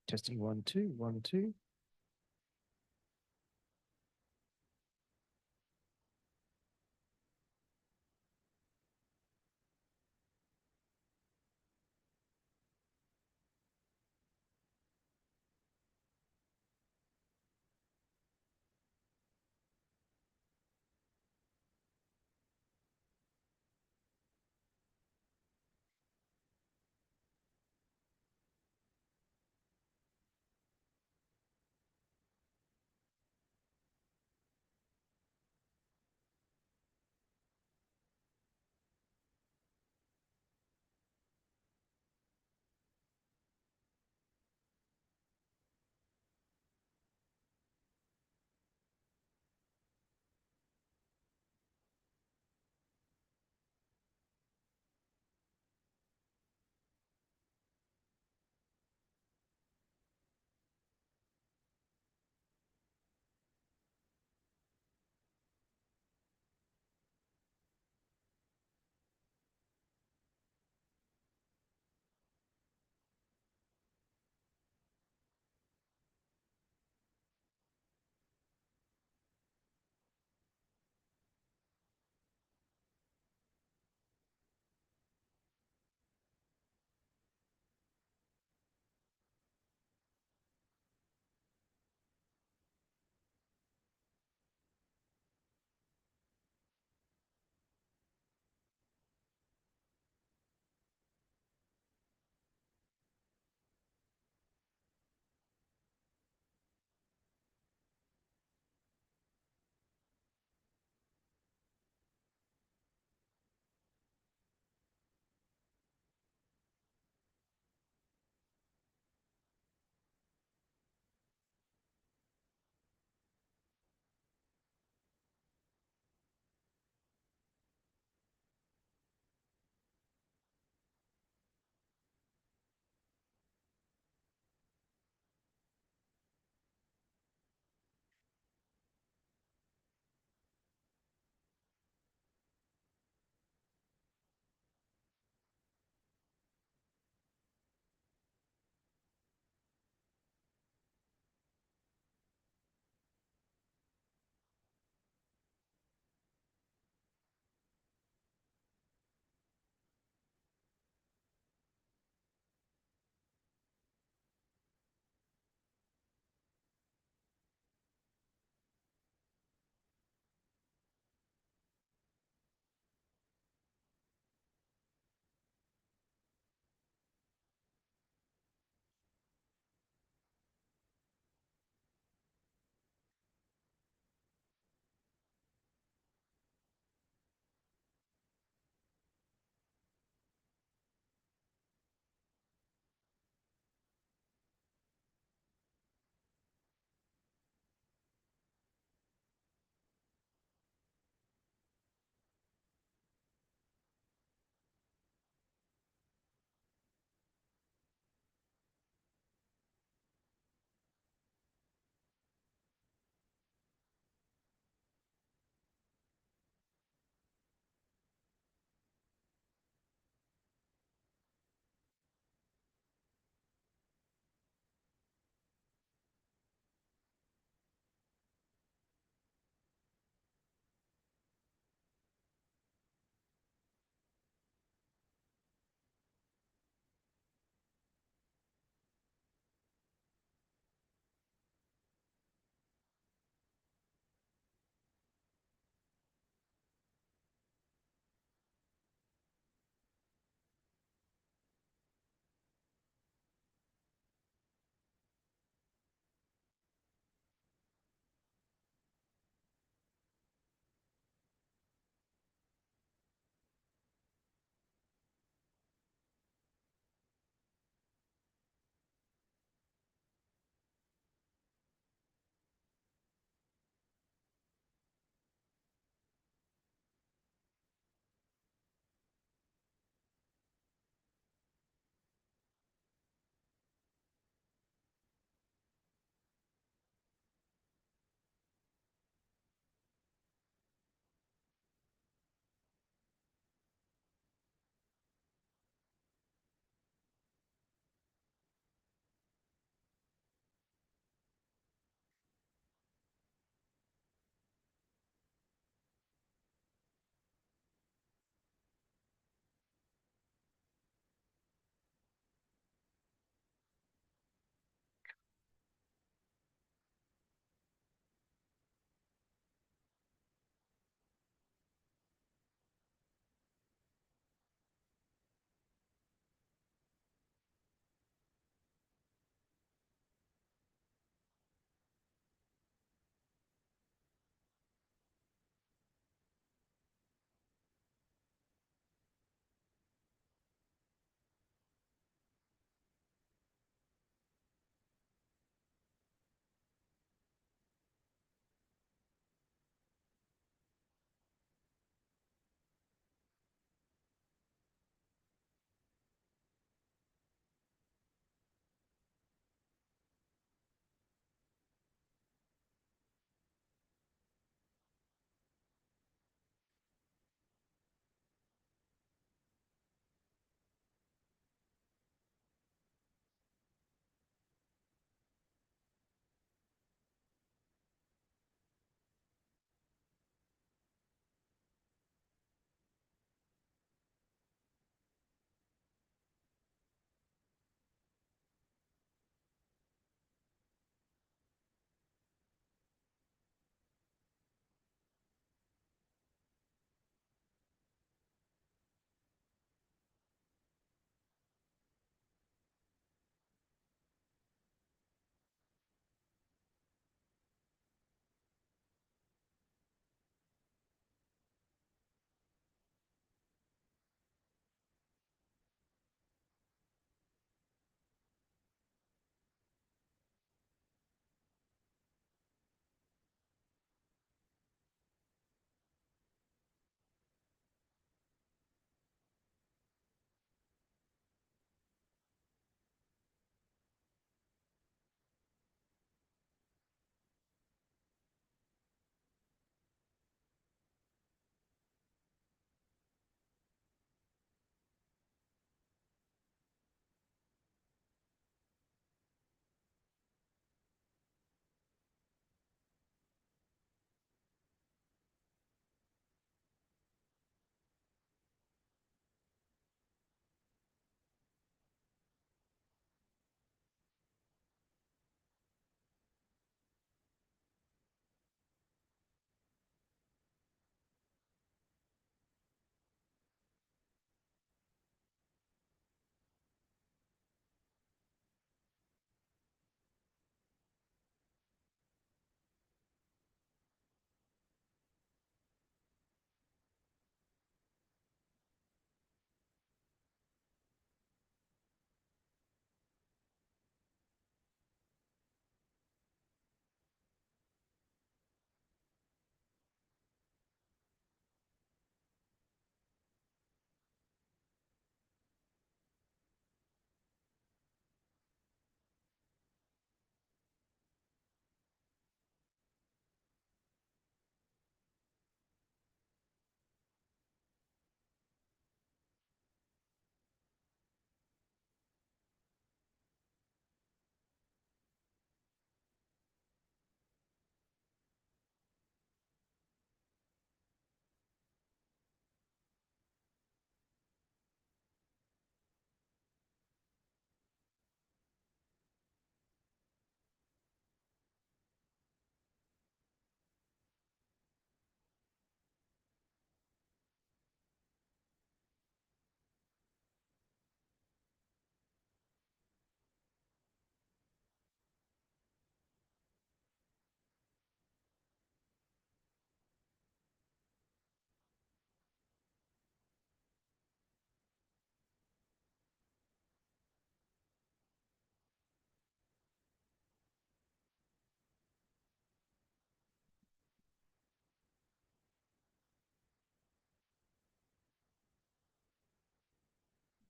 Testing 1 2 1 2.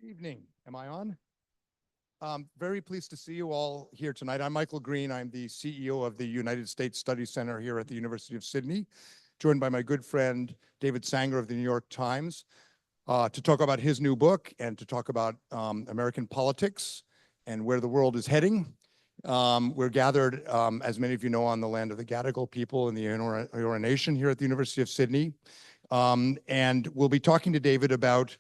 Evening. Am I on? Very pleased to see you all here tonight. I'm Michael Green. I'm the CEO of the United States Studies Center here at the University of Sydney, joined by my good friend David Sanger of the New York Times to talk about his new book and to talk about American politics and where the world is heading. We're gathered, as many of you know, on the land of the Gadigal people in the Eora Nation here at the University of Sydney. And we'll be talking to David about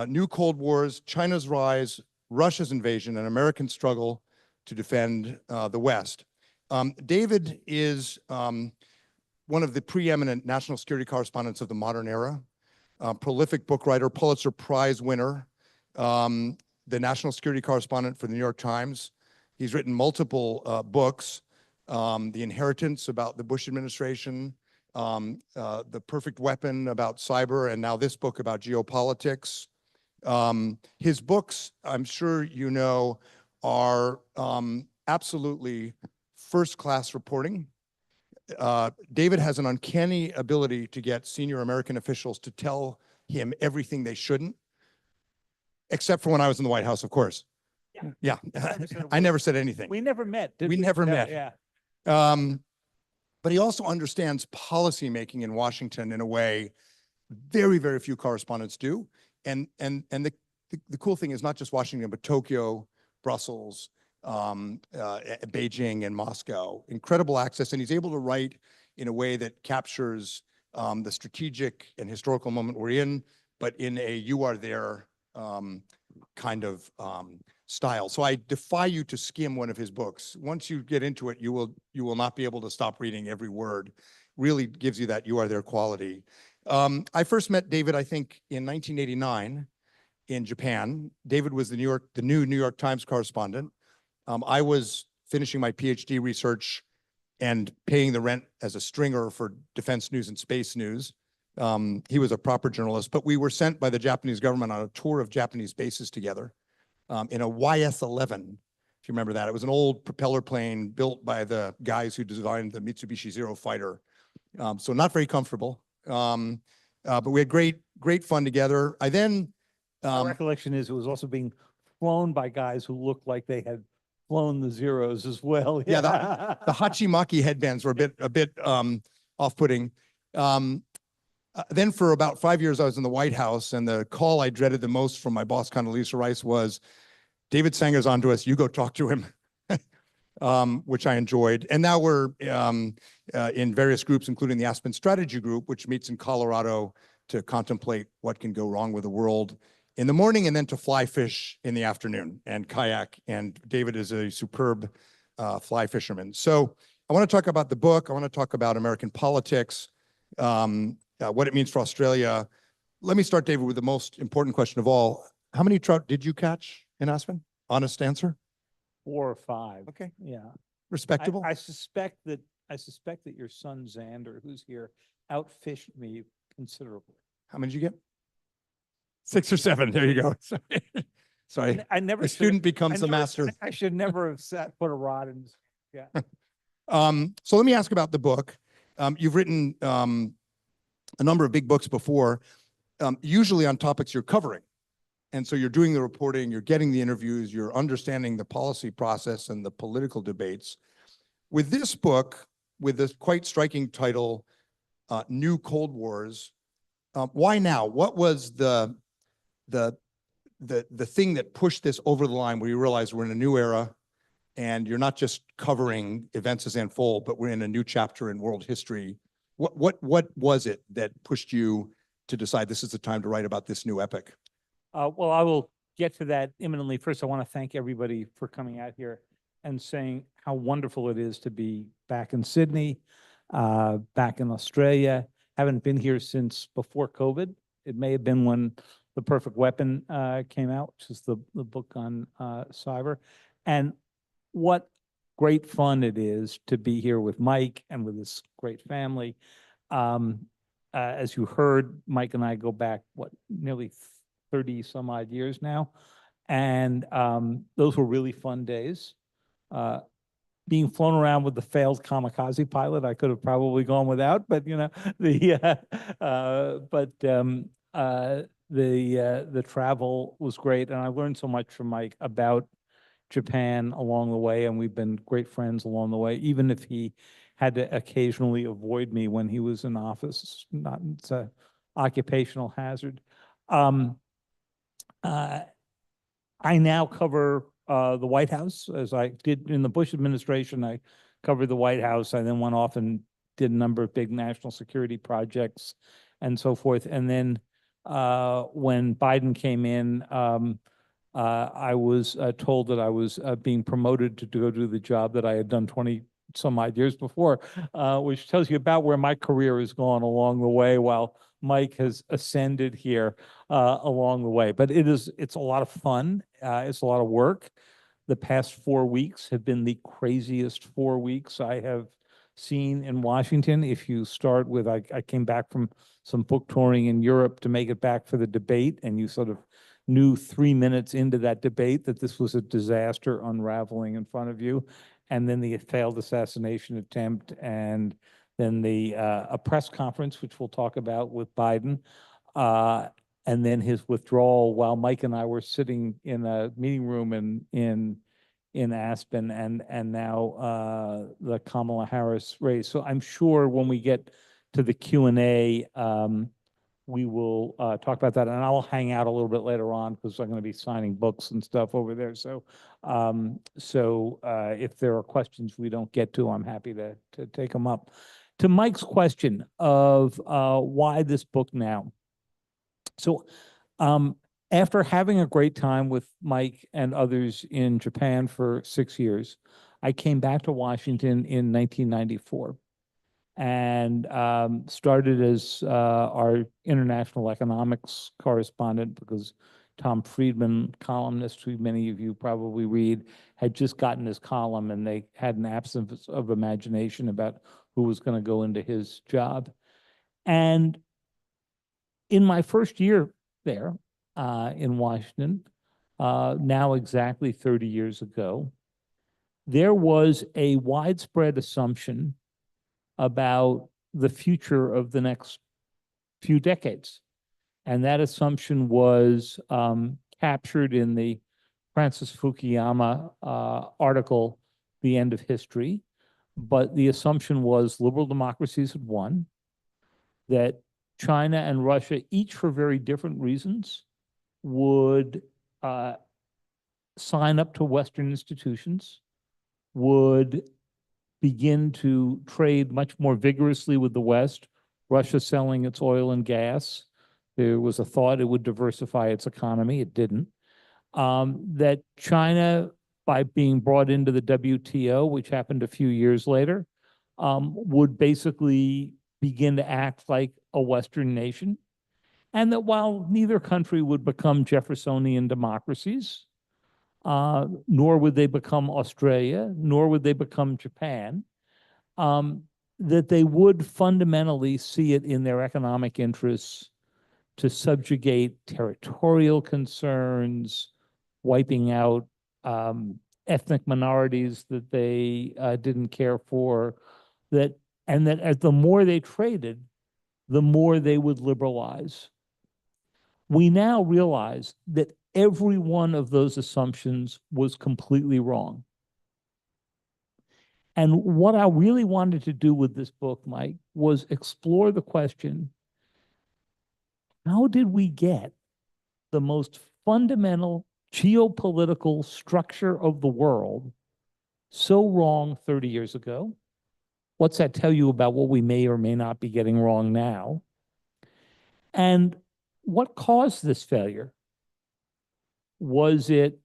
new Cold Wars, China's rise, Russia's invasion, and American struggle to defend the West. David is one of the preeminent national security correspondents of the modern era, prolific book writer, Pulitzer Prize winner, the national security correspondent for the New York Times. He's written multiple books, The Inheritance about the Bush administration, The Perfect Weapon about cyber, and now this book about geopolitics. His books, I'm sure you know, are absolutely first-class reporting. David has an uncanny ability to get senior American officials to tell him everything they shouldn't, except for when I was in the White House, of course. Yeah, I never said anything. We never met, did We we? never No, met. Yeah. But he also understands policymaking in Washington in a way very, very few correspondents do. And the cool thing is not just Washington, but Tokyo, Brussels, Beijing, and Moscow. Incredible access, and he's able to write in a way that captures the strategic and historical moment we're in, but in a you are there kind of style. So I defy you to skim one of his books. Once you get into it, you will not be able to stop reading every word. Really gives you that you are there quality. I first met David, I think, in 1989 in Japan. David was the new New York Times correspondent. I was finishing my PhD research and paying the rent as a stringer for defense news and space news. He was a proper journalist, but we were sent by the Japanese government on a tour of Japanese bases together in a YS-11, if you remember that. It was an old propeller plane built by the guys who designed the Mitsubishi Zero fighter. So not very comfortable. But we had great fun together. I then My recollection is it was also being flown by guys who looked like they had flown the Zeros as well. Yeah, the Hachimaki headbands were a bit off-putting. Then for about 5 years, I was in the White House, and the call I dreaded the most from my boss, Condoleezza Rice, was, David Sanger's on to us, you go talk to him, which I enjoyed. And now we're in various groups, including the Aspen Strategy Group, which meets in Colorado to contemplate what can go wrong with the world in the morning, and then to fly fish in the afternoon and kayak. And David is a superb fly fisherman. So I want to talk about the book. I want to talk about American politics, what it means for Australia. Let me start, David, with the most important question of all. How many trout did you catch in Aspen? Honest answer? 4 or 5. Okay. Yeah. Respectable? I suspect that your son Xander, who's here, outfished me considerably. How many did you get? 6 or 7. There you go. Sorry. I never. A student becomes the master. I should never have put a rod in. Yeah. So let me ask about the book. You've written a number of big books before, usually on topics you're covering. And so you're doing the reporting, you're getting the interviews, you're understanding the policy process and the political debates. With this book, with this quite striking title, New Cold Wars, why now? What was the thing that pushed this over the line where you realize we're in a new era and you're not just covering events as they unfold, but we're in a new chapter in world history? What was it that pushed you to decide this is the time to write about this new epic? Well, I will get to that imminently. First, I want to thank everybody for coming out here and saying how wonderful it is to be back in Sydney, back in Australia. Haven't been here since before COVID. It may have been when The Perfect Weapon came out, which is the book on cyber. And what great fun it is to be here with Mike and with this great family. As you heard, Mike and I go back, nearly 30 some odd years now. And those were really fun days. Being flown around with the failed kamikaze pilot, I could have probably gone without, but the travel was great, and I learned so much from Mike about Japan along the way, and we've been great friends along the way, even if he had to occasionally avoid me when he was in office. Not, it's a occupational hazard. Um, uh, I now cover the White House, as I did in the Bush administration. I covered the White House. I then went off and did a number of big national security projects and so forth. And then when Biden came in, I was told that I was being promoted to go do the job that I had done 20 some odd years before, which tells you about where my career has gone along the way, while Mike has ascended here along the way. But it's a lot of fun. It's a lot of work. The past 4 weeks have been the craziest 4 weeks I have seen in Washington. If you start with, I came back from some book touring in Europe to make it back for the debate, and you sort of knew 3 minutes into that debate that this was a disaster unraveling in front of you. And then the failed assassination attempt, and then a press conference, which we'll talk about with Biden, and then his withdrawal while Mike and I were sitting in a meeting room in Aspen, and now the Kamala Harris race. So I'm sure when we get to the Q&A, we will talk about that, and I'll hang out a little bit later on because I'm going to be signing books and stuff over there. So, if there are questions we don't get to, I'm happy to take them up. To Mike's question of why this book now. So, after having a great time with Mike and others in Japan for 6 years, I came back to Washington in 1994. And started as our international economics correspondent, because Tom Friedman, columnist who many of you probably read, had just gotten his column, and they had an absence of imagination about who was going to go into his job. And in my first year there in Washington, now exactly 30 years ago, there was a widespread assumption about the future of the next few decades. And that assumption was captured in the Francis Fukuyama article, The End of History. But the assumption was liberal democracies had won, that China and Russia, each for very different reasons, would sign up to Western institutions, would begin to trade much more vigorously with the West, Russia selling its oil and gas. There was a thought it would diversify its economy. It didn't. That China, by being brought into the WTO, which happened a few years later, would basically begin to act like a Western nation. And that while neither country would become Jeffersonian democracies, nor would they become Australia, nor would they become Japan, that they would fundamentally see it in their economic interests to subjugate territorial concerns, wiping out ethnic minorities that they didn't care for, and that as the more they traded, the more they would liberalize. We now realize that every one of those assumptions was completely wrong. And what I really wanted to do with this book, Mike, was explore the question, how did we get the most fundamental geopolitical structure of the world so wrong 30 years ago? What's that tell you about what we may or may not be getting wrong now? And what caused this failure? Was it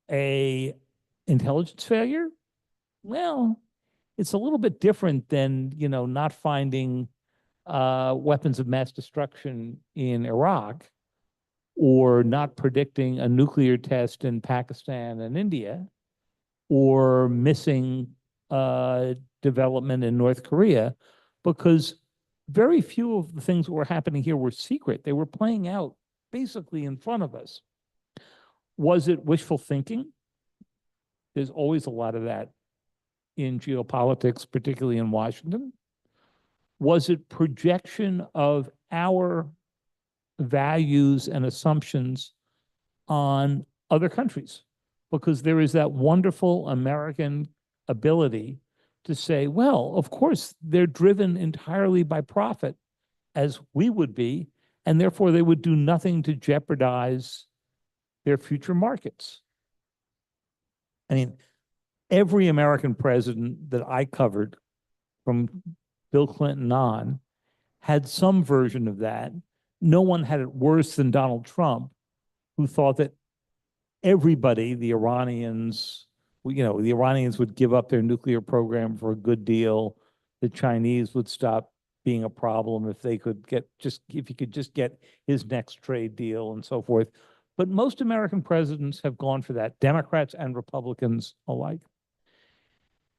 an intelligence failure? Well, it's a little bit different than, not finding weapons of mass destruction in Iraq, or not predicting a nuclear test in Pakistan and India, or missing development in North Korea, because very few of the things that were happening here were secret. They were playing out basically in front of us. Was it wishful thinking? There's always a lot of that in geopolitics, particularly in Washington. Was it projection of our values and assumptions on other countries, because there is that wonderful American ability to say, well, of course, they're driven entirely by profit, as we would be, and therefore they would do nothing to jeopardize their future markets. I mean, every American president that I covered, from Bill Clinton on, had some version of that. No one had it worse than Donald Trump, who thought that everybody, the Iranians, the Iranians would give up their nuclear program for a good deal. The Chinese would stop being a problem if they could if he could just get his next trade deal and so forth. But most American presidents have gone for that, Democrats and Republicans alike.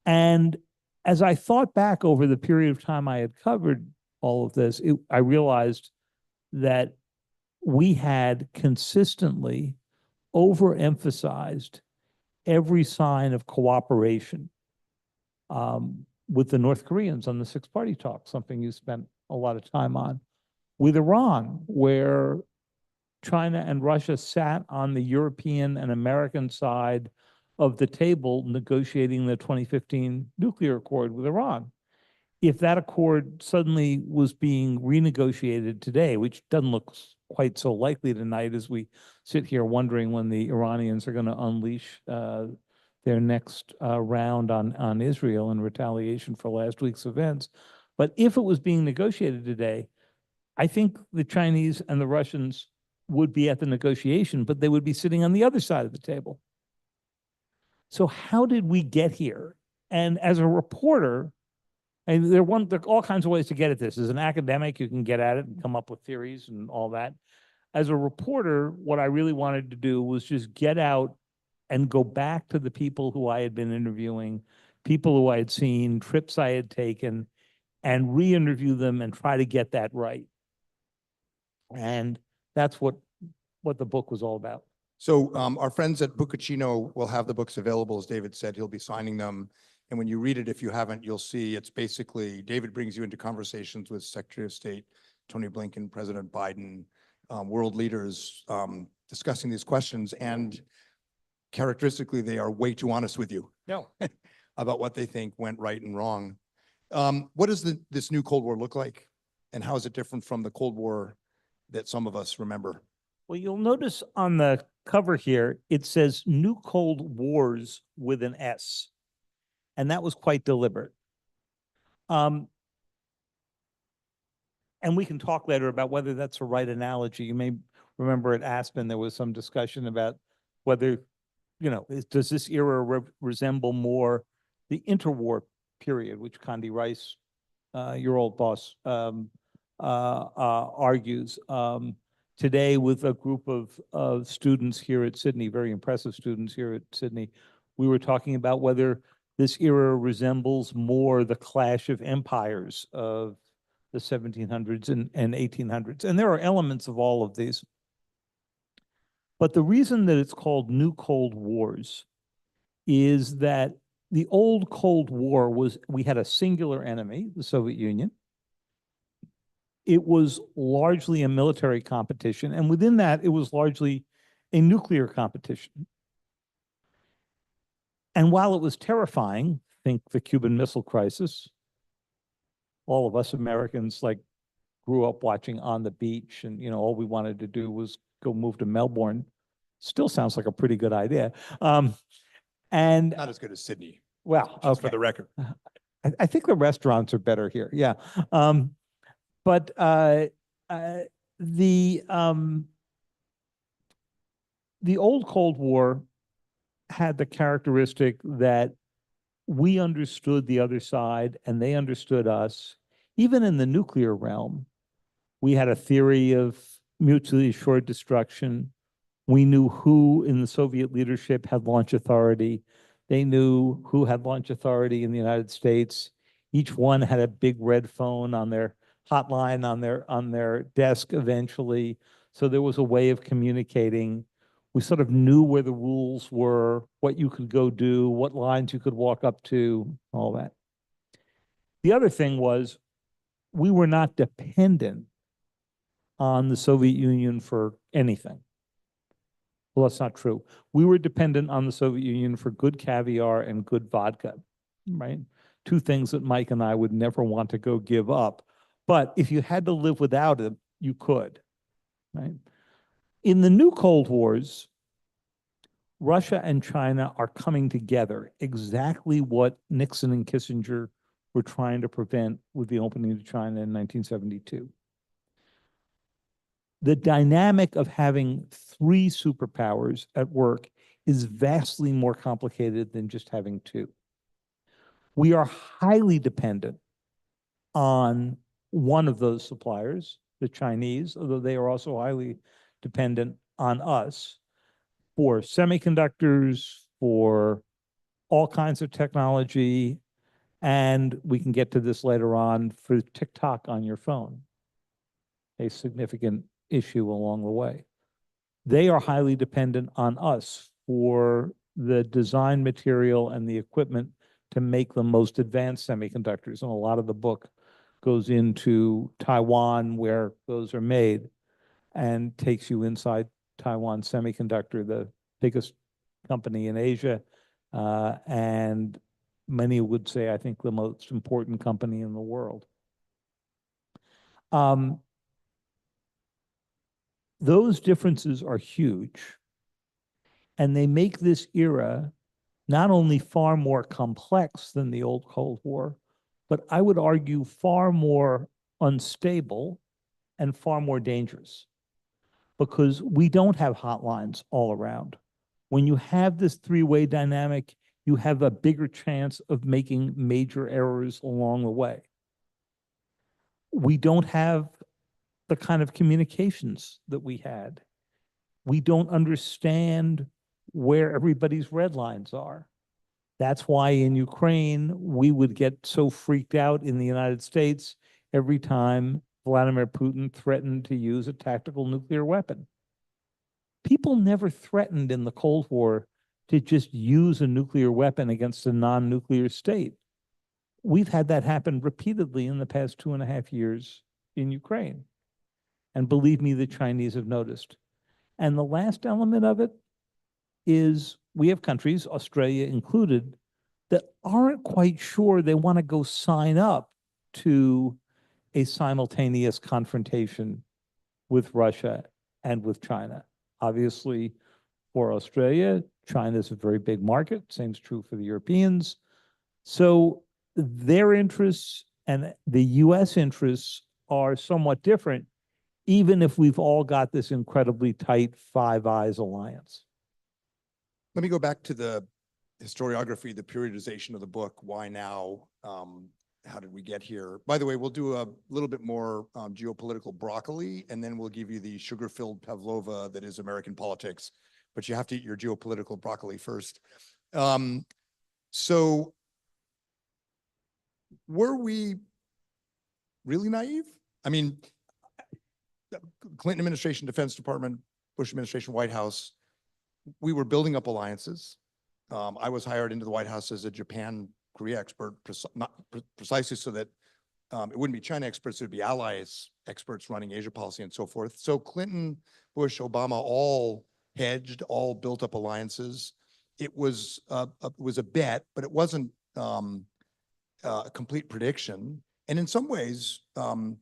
And as I thought back over the period of time I had covered all of this, I realized that we had consistently overemphasized every sign of cooperation with the North Koreans on the six-party talk, something you spent a lot of time on, with Iran, where China and Russia sat on the European and American side of the table negotiating the 2015 nuclear accord with Iran. If that accord suddenly was being renegotiated today, which doesn't look quite so likely tonight as we sit here wondering when the Iranians are going to unleash their next round on Israel in retaliation for last week's events. But if it was being negotiated today, I think the Chinese and the Russians would be at the negotiation, but they would be sitting on the other side of the table. So how did we get here? And as a reporter, and there are all kinds of ways to get at this. As an academic, you can get at it and come up with theories and all that. As a reporter, what I really wanted to do was just get out and go back to the people who I had been interviewing, people who I had seen, trips I had taken, and re-interview them and try to get that right. And that's what the book was all about. So our friends at Buccacino will have the books available. As David said, he'll be signing them. And when you read it, if you haven't, you'll see it's basically, David brings you into conversations with Secretary of State Tony Blinken, President Biden, world leaders discussing these questions. And characteristically, they are way too honest with you about what they think went right and wrong. What does this new Cold War look like? And how is it different from the Cold War that some of us remember? Well, you'll notice on the cover here, it says New Cold Wars with an S. And that was quite deliberate. And we can talk later about whether that's a right analogy. You may remember at Aspen, there was some discussion about whether, does this era resemble more the interwar period, which Condi Rice, your old boss, argues. Today, with a group of students here at Sydney, very impressive students here at Sydney, we were talking about whether this era resembles more the clash of empires of the 1700s and 1800s. And there are elements of all of these. But the reason that it's called New Cold Wars is that the old Cold War we had a singular enemy, the Soviet Union. It was largely a military competition, and within that, it was largely a nuclear competition. And while it was terrifying, think the Cuban Missile Crisis, all of us Americans grew up watching On the Beach, and all we wanted to do was go move to Melbourne. Still sounds like a pretty good idea. And not as good as Sydney. Well, just for the record. I think the restaurants are better here. Yeah. But the old Cold War had the characteristic that we understood the other side and they understood us. Even in the nuclear realm, we had a theory of mutually assured destruction. We knew who in the Soviet leadership had launch authority. They knew who had launch authority in the United States. Each one had a big red phone on their hotline on their desk eventually. So there was a way of communicating. We sort of knew where the rules were, what you could go do, what lines you could walk up to, all that. The other thing was we were not dependent on the Soviet Union for anything. Well, that's not true. We were dependent on the Soviet Union for good caviar and good vodka, right? Two things that Mike and I would never want to go give up. But if you had to live without it, you could, right? In the new Cold Wars, Russia and China are coming together, exactly what Nixon and Kissinger were trying to prevent with the opening of China in 1972. The dynamic of having three superpowers at work is vastly more complicated than just having two. We are highly dependent on one of those suppliers, the Chinese, although they are also highly dependent on us for semiconductors, for all kinds of technology, and we can get to this later on for TikTok on your phone, a significant issue along the way. They are highly dependent on us for the design material and the equipment to make the most advanced semiconductors. And a lot of the book goes into Taiwan, where those are made, and takes you inside Taiwan Semiconductor, the biggest company in Asia, and many would say, I think, the most important company in the world. Those differences are huge, and they make this era not only far more complex than the old Cold War, but I would argue far more unstable and far more dangerous, because we don't have hotlines all around. When you have this three-way dynamic, you have a bigger chance of making major errors along the way. We don't have the kind of communications that we had. We don't understand where everybody's red lines are. That's why in Ukraine, we would get so freaked out in the United States every time Vladimir Putin threatened to use a tactical nuclear weapon. People never threatened in the Cold War to just use a nuclear weapon against a non-nuclear state. We've had that happen repeatedly in the past 2.5 years in Ukraine. And believe me, the Chinese have noticed. And the last element of it is we have countries, Australia included, that aren't quite sure they want to go sign up to a simultaneous confrontation with Russia and with China. Obviously, for Australia, China is a very big market. Same is true for the Europeans. So their interests and the US interests are somewhat different, even if we've all got this incredibly tight Five Eyes alliance. Let me go back to the historiography, the periodization of the book. Why now? How did we get here? By the way, we'll do a little bit more geopolitical broccoli, and then we'll give you the sugar-filled pavlova that is American politics. But you have to eat your geopolitical broccoli first. So were we really naive? I mean, Clinton administration, Defense Department, Bush administration, White House, we were building up alliances. I was hired into the White House as a Japan-Korea expert, not precisely so that it wouldn't be China experts, it would be allies experts running Asia policy and so forth. So Clinton, Bush, Obama all hedged, all built up alliances. It was a bet, but it wasn't a complete prediction. And in some ways, Hu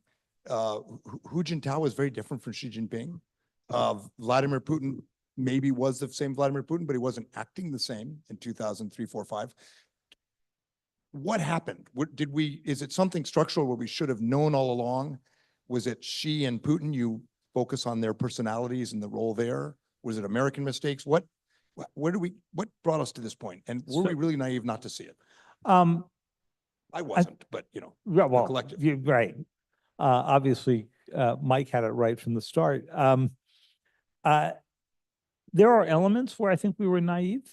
Jintao was very different from Xi Jinping. Vladimir Putin maybe was the same Vladimir Putin, but he wasn't acting the same in 2003, 4, 5. What happened? Is it something structural where we should have known all along? Was it Xi and Putin? You focus on their personalities and the role there. Was it American mistakes? What brought us to this point? And were we really naive not to see it? I wasn't, but you know, well, collective. Right. Obviously, Mike had it right from the start. There are elements where I think we were naive.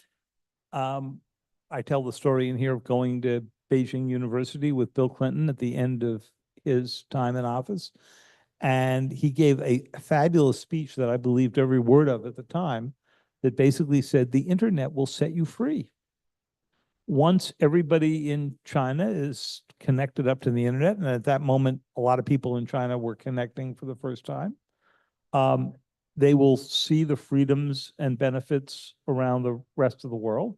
I tell the story in here of going to Beijing University with Bill Clinton at the end of his time in office. And he gave a fabulous speech that I believed every word of at the time, that basically said, the internet will set you free. Once everybody in China is connected up to the internet, and at that moment, a lot of people in China were connecting for the first time, They will see the freedoms and benefits around the rest of the world,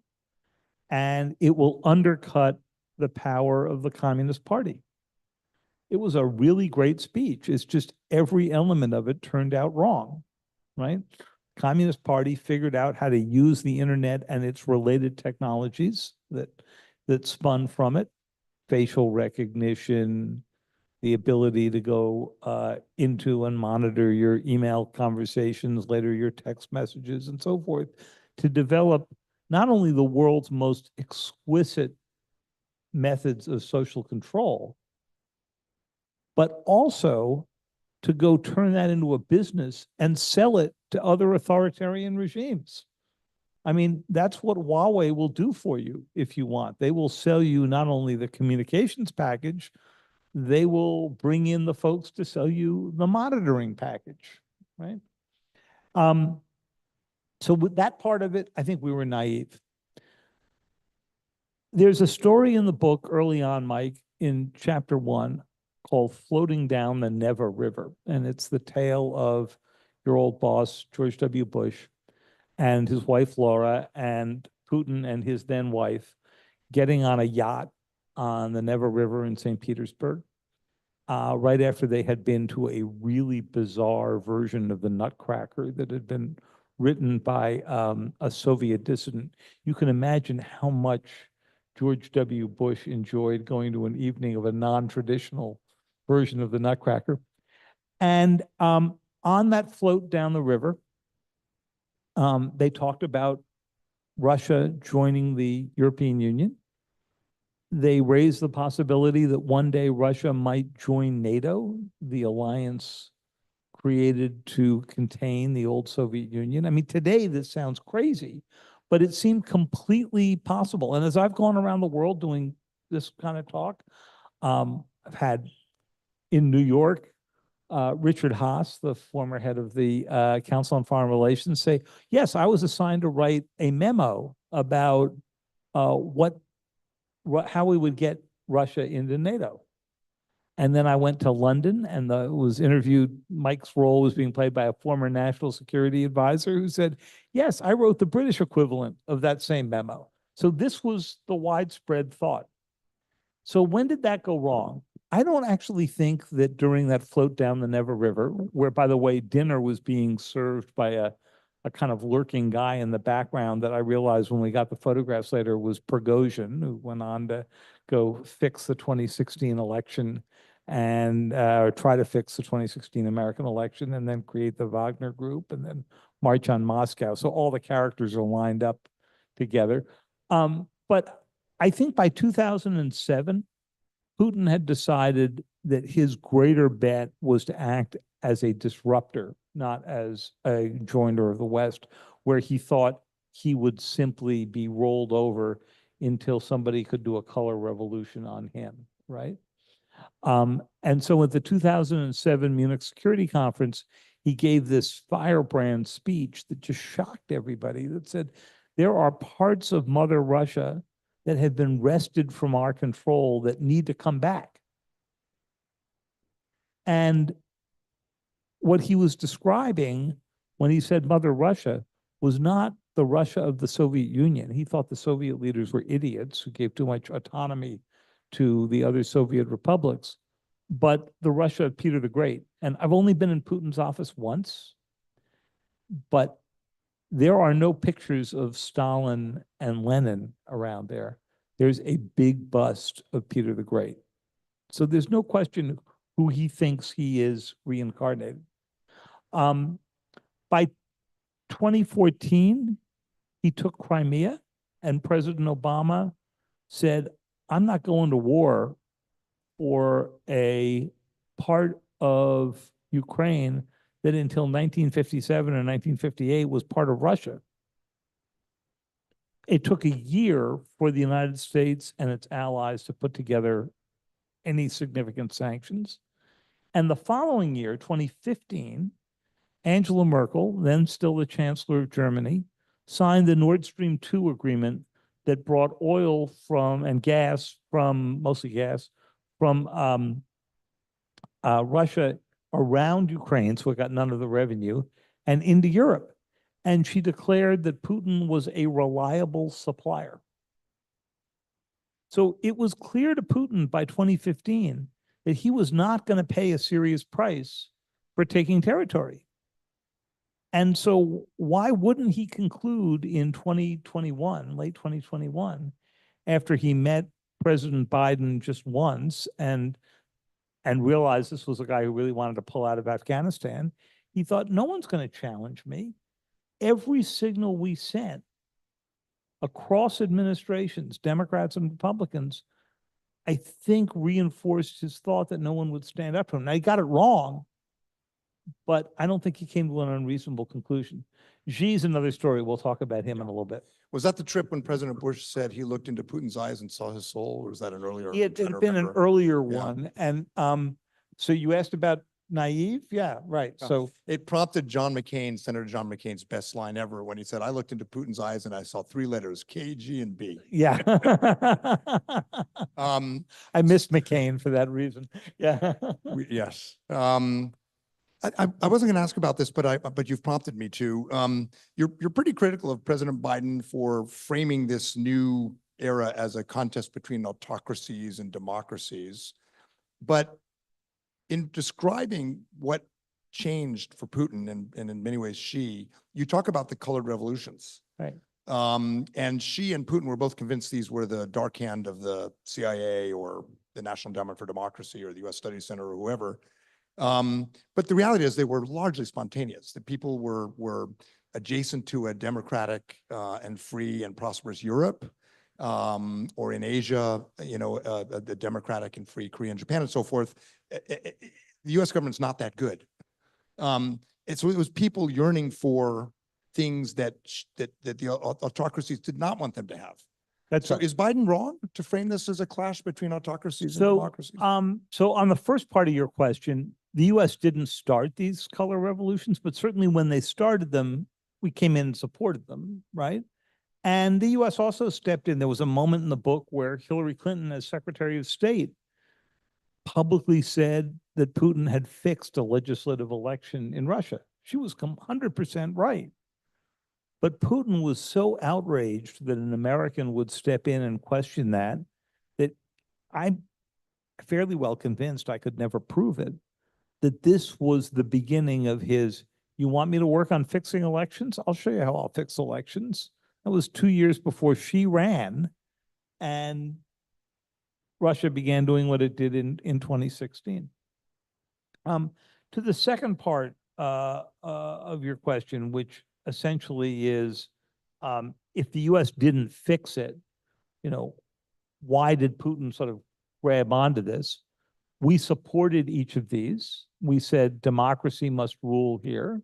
and it will undercut the power of the Communist Party. It was a really great speech. It's just every element of it turned out wrong, right? Communist Party figured out how to use the internet and its related technologies that spun from it, facial recognition, the ability to go into and monitor your email conversations, later your text messages and so forth, to develop not only the world's most exquisite methods of social control, but also to go turn that into a business and sell it to other authoritarian regimes. I mean, that's what Huawei will do for you if you want. They will sell you not only the communications package, they will bring in the folks to sell you the monitoring package, right? So with that part of it, I think we were naive. There's a story in the book early on, Mike, in chapter 1 called Floating Down the Never River. And it's the tale of your old boss, George W. Bush, and his wife, Laura, and Putin and his then wife getting on a yacht on the Never River in St. Petersburg, right after they had been to a really bizarre version of the Nutcracker that had been written by a Soviet dissident. You can imagine how much George W. Bush enjoyed going to an evening of a non-traditional version of the Nutcracker. And on that float down the river, they talked about Russia joining the European Union. They raised the possibility that one day Russia might join NATO, the alliance created to contain the old Soviet Union. I mean, today this sounds crazy, but it seemed completely possible. And as I've gone around the world doing this kind of talk, I've had in New York, Richard Haas, the former head of the Council on Foreign Relations, say, yes, I was assigned to write a memo about how we would get Russia into NATO. And then I went to London and was interviewed. Mike's role was being played by a former national security advisor who said, yes, I wrote the British equivalent of that same memo. So this was the widespread thought. So when did that go wrong? I don't actually think that during that float down the Never River, where, by the way, dinner was being served by a kind of lurking guy in the background that I realized when we got the photographs later was Prigozhin, who went on to go fix the 2016 election and try to fix the 2016 American election and then create the Wagner Group and then march on Moscow. So all the characters are lined up together. But I think by 2007, Putin had decided that his greater bet was to act as a disruptor, not as a joiner of the West, where he thought he would simply be rolled over until somebody could do a color revolution on him, right? And so at the 2007 Munich Security Conference, he gave this firebrand speech that just shocked everybody, that said, there are parts of Mother Russia that have been wrested from our control that need to come back. And what he was describing when he said Mother Russia was not the Russia of the Soviet Union. He thought the Soviet leaders were idiots who gave too much autonomy to the other Soviet republics, but the Russia of Peter the Great. And I've only been in Putin's office once, but there are no pictures of Stalin and Lenin around there. There's a big bust of Peter the Great. So there's no question who he thinks he is reincarnated. By 2014, he took Crimea, and President Obama said, I'm not going to war for a part of Ukraine that until 1957 or 1958 was part of Russia. It took a year for the United States and its allies to put together any significant sanctions. And the following year, 2015, Angela Merkel, then still the Chancellor of Germany, signed the Nord Stream 2 agreement that brought oil from and gas from, mostly gas, from Russia around Ukraine, so it got none of the revenue, and into Europe. And she declared that Putin was a reliable supplier. So it was clear to Putin by 2015 that he was not going to pay a serious price for taking territory. And so why wouldn't he conclude in 2021, late 2021, after he met President Biden just once and realized this was a guy who really wanted to pull out of Afghanistan? He thought, no one's going to challenge me. Every signal we sent across administrations, Democrats and Republicans, I think reinforced his thought that no one would stand up to him. Now, he got it wrong, but I don't think he came to an unreasonable conclusion. Xi's another story. We'll talk about him in a little bit. Was that the trip when President Bush said he looked into Putin's eyes and saw his soul, or was that an earlier? It I'm trying had to been an remember. earlier Yeah. one. And so you asked about naive? Yeah, right. Yeah. So It prompted John McCain, Senator John McCain's best line ever when he said, "I looked into Putin's eyes and I saw three letters, K, G, and B." yeah. Um, I missed McCain for that reason. Yeah. yes. I wasn't going to ask about this, but you've prompted me to. You're pretty critical of President Biden for framing this new era as a contest between autocracies and democracies. But in describing what changed for Putin and in many ways you talk about the colored revolutions. Right. And Xi and Putin were both convinced these were the dark hand of the CIA or the National Endowment for Democracy or the U.S. Study Center or whoever. But the reality is they were largely spontaneous. The people were adjacent to a democratic and free and prosperous Europe, or in Asia, the democratic and free Korea and Japan and so forth. The U.S. government's not that good. It was people yearning for things that the autocracies did not want them to have. That's So right. is Biden wrong to frame this as a clash between autocracies and So, democracies? so on the first part of your question, the U.S. didn't start these color revolutions, but certainly when they started them, we came in and supported them, right? And the U.S. also stepped in. There was a moment in the book where Hillary Clinton, as Secretary of State, publicly said that Putin had fixed a legislative election in Russia. She was 100% right. But Putin was so outraged that an American would step in and question that I'm fairly well convinced, I could never prove it, that this was the beginning of his, you want me to work on fixing elections? I'll show you how I'll fix elections. That was 2 years before she ran, and Russia began doing what it did in 2016. To the second part of your question, which essentially is, if the U.S. didn't fix it, why did Putin sort of grab onto this? We supported each of these. We said democracy must rule here.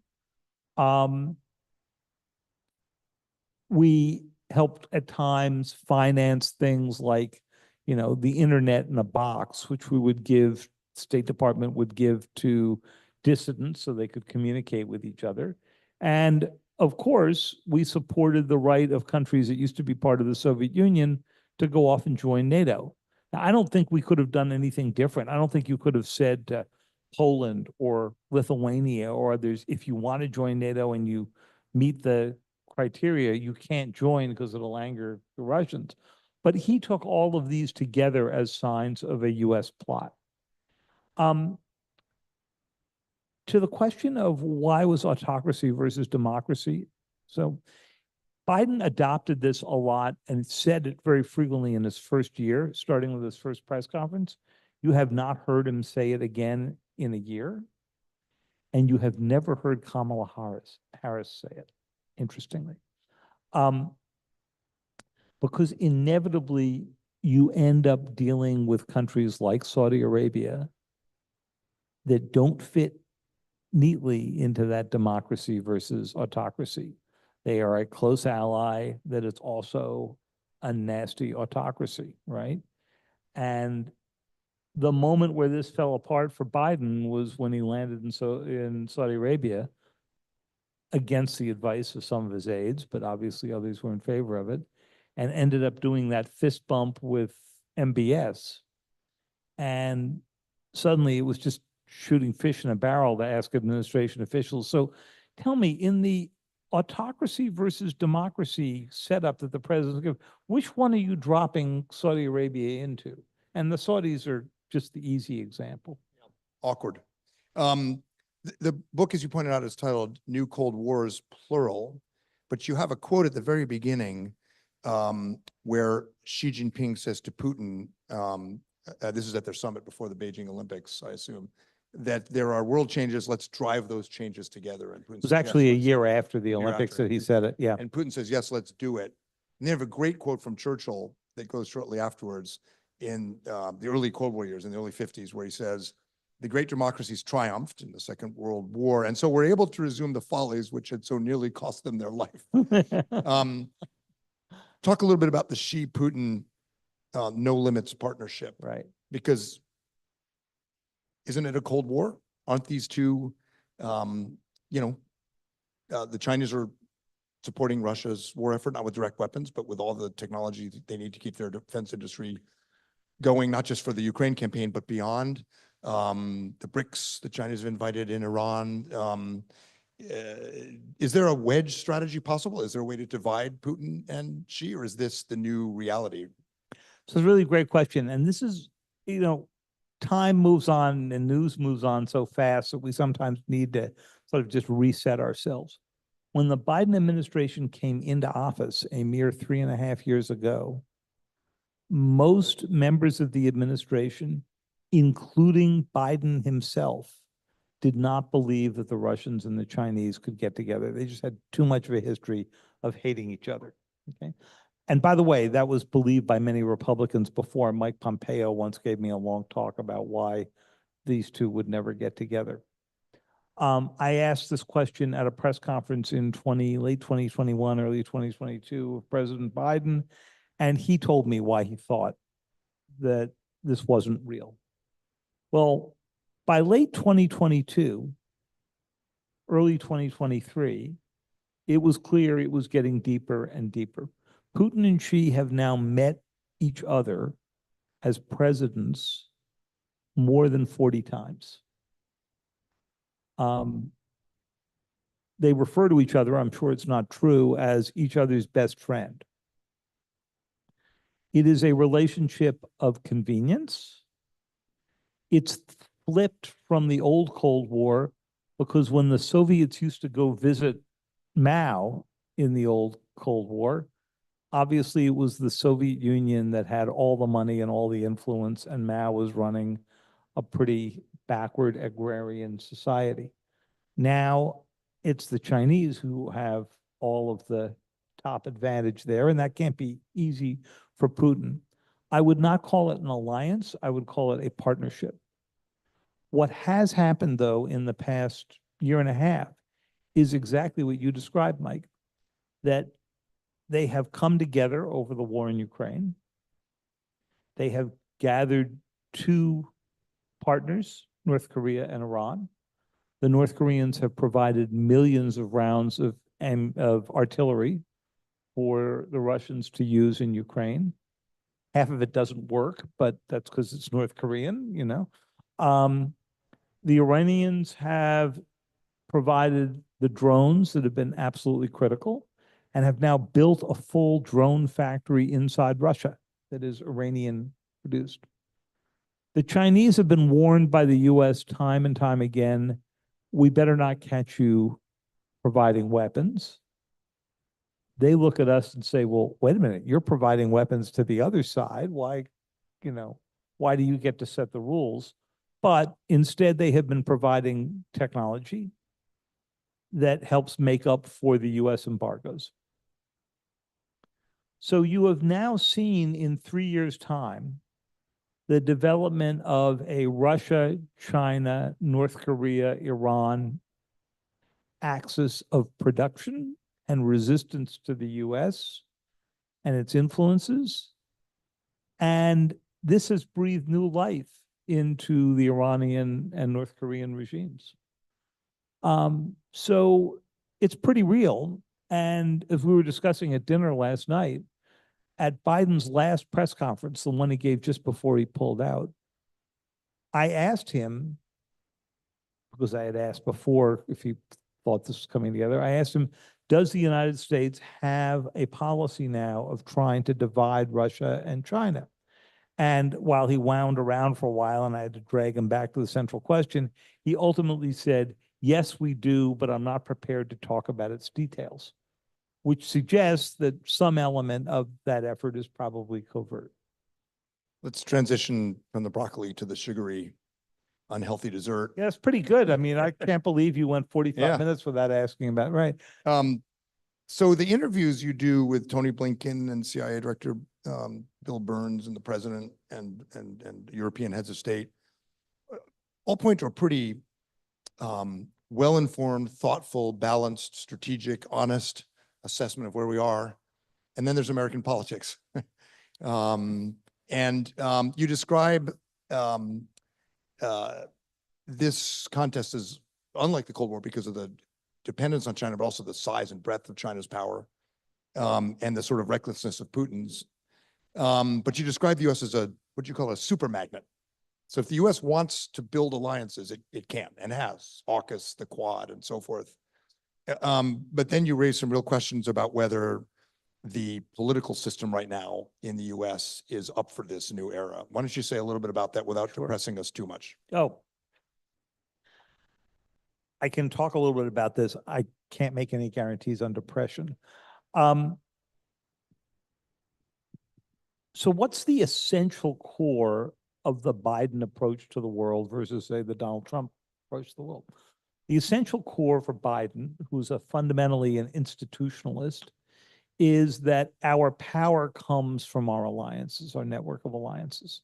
We helped at times finance things like, the internet in a box, which we would give, State Department would give to dissidents so they could communicate with each other. And of course, we supported the right of countries that used to be part of the Soviet Union to go off and join NATO. Now, I don't think we could have done anything different. I don't think you could have said to Poland or Lithuania or others, if you want to join NATO and you meet the criteria, you can't join because it'll anger the Russians. But he took all of these together as signs of a U.S. plot. To the question of why was autocracy versus democracy, so Biden adopted this a lot and said it very frequently in his first year, starting with his first press conference. You have not heard him say it again in a year, and you have never heard Kamala Harris say it, interestingly. Because inevitably you end up dealing with countries like Saudi Arabia that don't fit neatly into that democracy versus autocracy. They are a close ally that is also a nasty autocracy, right? And the moment where this fell apart for Biden was when he landed in Saudi Arabia against the advice of some of his aides, but obviously others were in favor of it, and ended up doing that fist bump with MBS. And suddenly it was just shooting fish in a barrel to ask administration officials. So tell me, in the autocracy versus democracy setup that the president gives, which one are you dropping Saudi Arabia into? And the Saudis are just the easy example. Awkward. The book, as you pointed out, is titled New Cold Wars, plural, but you have a quote at the very beginning where Xi Jinping says to Putin, this is at their summit before the Beijing Olympics, I assume, that there are world changes, let's drive those changes together. And Putin It was says, actually a "Yes, let's-" year after the year Olympics after. that he said it, yeah. And Putin says, yes, let's do it. And they have a great quote from Churchill that goes shortly afterwards in the early Cold War years, in the early 50s, where he says, the great democracies triumphed in the Second World War, and so we're able to resume the follies which had so nearly cost them their life. Talk a little bit about the Xi-Putin no limits partnership, Right. because isn't it a Cold War? Aren't these two, the Chinese are supporting Russia's war effort, not with direct weapons, but with all the technology that they need to keep their defense industry going, not just for the Ukraine campaign, but beyond. The BRICS, the Chinese have invited in Iran. Is there a wedge strategy possible? Is there a way to divide Putin and Xi, or is this the new reality? So it's a really great question. And this is, time moves on and news moves on so fast that we sometimes need to sort of just reset ourselves. When the Biden administration came into office a mere 3.5 years ago, most members of the administration, including Biden himself, did not believe that the Russians and the Chinese could get together. They just had too much of a history of hating each other. Okay. And by the way, that was believed by many Republicans before. Mike Pompeo once gave me a long talk about why these two would never get together. I asked this question at a press conference in late 2021, early 2022 of President Biden, and he told me why he thought that this wasn't real. Well, by late 2022, early 2023, it was clear it was getting deeper and deeper. Putin and Xi have now met each other as presidents more than 40 times. They refer to each other, I'm sure it's not true, as each other's best friend. It is a relationship of convenience. It's flipped from the old Cold War, because when the Soviets used to go visit Mao in the old Cold War, obviously it was the Soviet Union that had all the money and all the influence, and Mao was running a pretty backward agrarian society. Now it's the Chinese who have all of the top advantage there, and that can't be easy for Putin. I would not call it an alliance. I would call it a partnership. What has happened, though, in the past year and a half is exactly what you described, Mike, that they have come together over the war in Ukraine. They have gathered two partners, North Korea and Iran. The North Koreans have provided millions of rounds of artillery for the Russians to use in Ukraine. Half of it doesn't work, but that's because it's North Korean, The Iranians have provided the drones that have been absolutely critical, and have now built a full drone factory inside Russia that is Iranian produced. The Chinese have been warned by the US time and time again, we better not catch you providing weapons. They look at us and say, well, wait a minute, you're providing weapons to the other side. Why do you get to set the rules? But instead, they have been providing technology that helps make up for the US embargoes. So you have now seen in 3 years' time the development of a Russia, China, North Korea, Iran axis of production and resistance to the US and its influences. And this has breathed new life into the Iranian and North Korean regimes. So it's pretty real. And as we were discussing at dinner last night, at Biden's last press conference, the one he gave just before he pulled out, I asked him because I had asked before if he thought this was coming together. I asked him, does the United States have a policy now of trying to divide Russia and China? And while he wound around for a while and I had to drag him back to the central question, he ultimately said, yes, we do, but I'm not prepared to talk about its details, which suggests that some element of that effort is probably covert. Let's transition from the broccoli to the sugary, unhealthy dessert. Yeah, it's pretty good. I mean, I can't believe you went 45 Yeah. minutes without asking about, right? So the interviews you do with Tony Blinken and CIA Director Bill Burns and the president and European heads of state all point to a pretty well-informed, thoughtful, balanced, strategic, honest assessment of where we are. And then there's American politics. You describe this contest as unlike the Cold War because of the dependence on China, but also the size and breadth of China's power and the sort of recklessness of Putin's. But you describe the U.S. as what you call a super magnet. So if the U.S. wants to build alliances, it can and has, AUKUS, the Quad, and so forth. But then you raise some real questions about whether the political system right now in the U.S. is up for this new era. Why don't you say a little bit about that without depressing us too much? Oh, I can talk a little bit about this. I can't make any guarantees on depression. So what's the essential core of the Biden approach to the world versus, say, the Donald Trump approach to the world? The essential core for Biden, who's fundamentally an institutionalist, is that our power comes from our alliances, our network of alliances.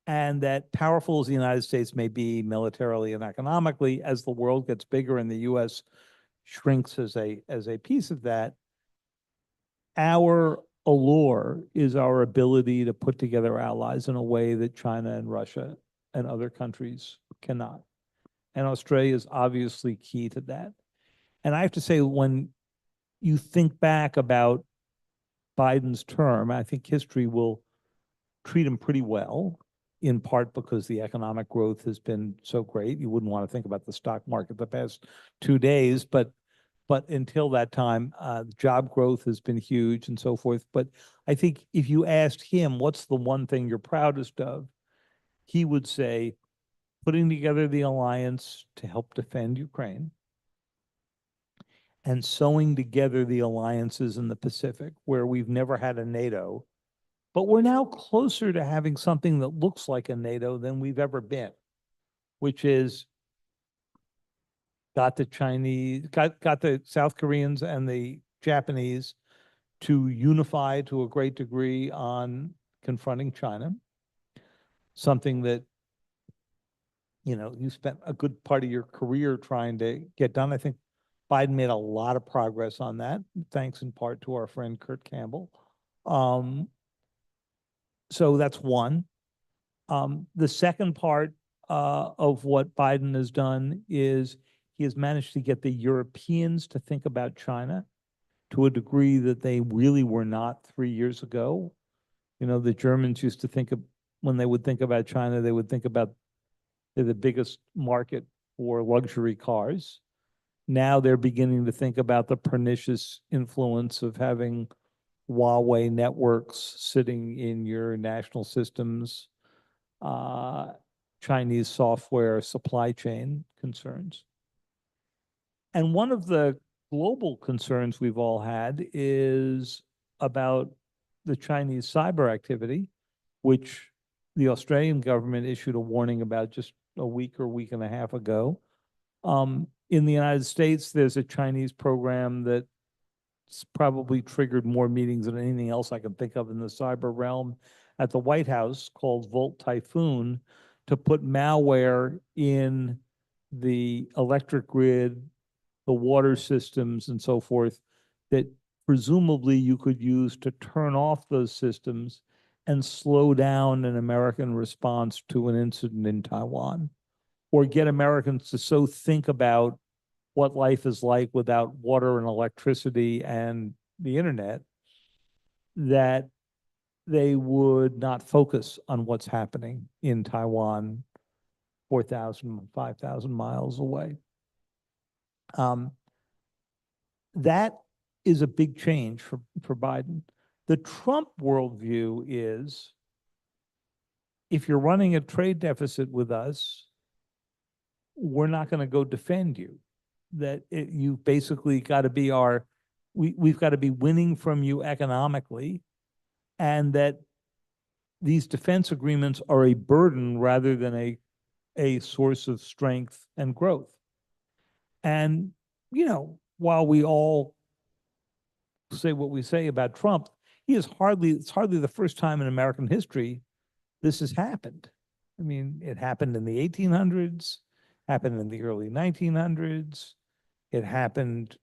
And that powerful as the United States may be militarily and economically, as the world gets bigger and the US shrinks as a piece of that, our allure is our ability to put together allies in a way that China and Russia and other countries cannot. And Australia is obviously key to that. And I have to say, when you think back about Biden's term, I think history will treat him pretty well, in part because the economic growth has been so great. You wouldn't want to think about the stock market the past 2 days, but until that time, job growth has been huge and so forth. But I think if you asked him, what's the one thing you're proudest of? He would say, putting together the alliance to help defend Ukraine and sewing together the alliances in the Pacific, where we've never had a NATO, but we're now closer to having something that looks like a NATO than we've ever been, which is got the South Koreans and the Japanese to unify to a great degree on confronting China, something that, you know, you spent a good part of your career trying to get done. I think Biden made a lot of progress on that, thanks in part to our friend Kurt Campbell. So that's one. The second part of what Biden has done is he has managed to get the Europeans to think about China to a degree that they really were not 3 years ago. You know, the Germans used to think of, when they would think about China, they would think about they're the biggest market for luxury cars. Now they're beginning to think about the pernicious influence of having Huawei networks sitting in your national systems, Chinese software supply chain concerns. And one of the global concerns we've all had is about the Chinese cyber activity, which the Australian government issued a warning about just a week or week and a half ago. In the United States, there's a Chinese program that's probably triggered more meetings than anything else I can think of in the cyber realm at the White House, called Volt Typhoon, to put malware in the electric grid, the water systems, and so forth, that presumably you could use to turn off those systems and slow down an American response to an incident in Taiwan, or get Americans to so think about what life is like without water and electricity and the internet that they would not focus on what's happening in Taiwan 4,000, 5,000 miles away. That is a big change for Biden. The Trump worldview is, if you're running a trade deficit with us, we're not going to go defend you. You basically got to be we've got to be winning from you economically, and that these defense agreements are a burden rather than a source of strength and growth. And, while we all say what we say about Trump, it's hardly the first time in American history this has happened. I mean, it happened in the 1800s, happened in the early 1900s. It happened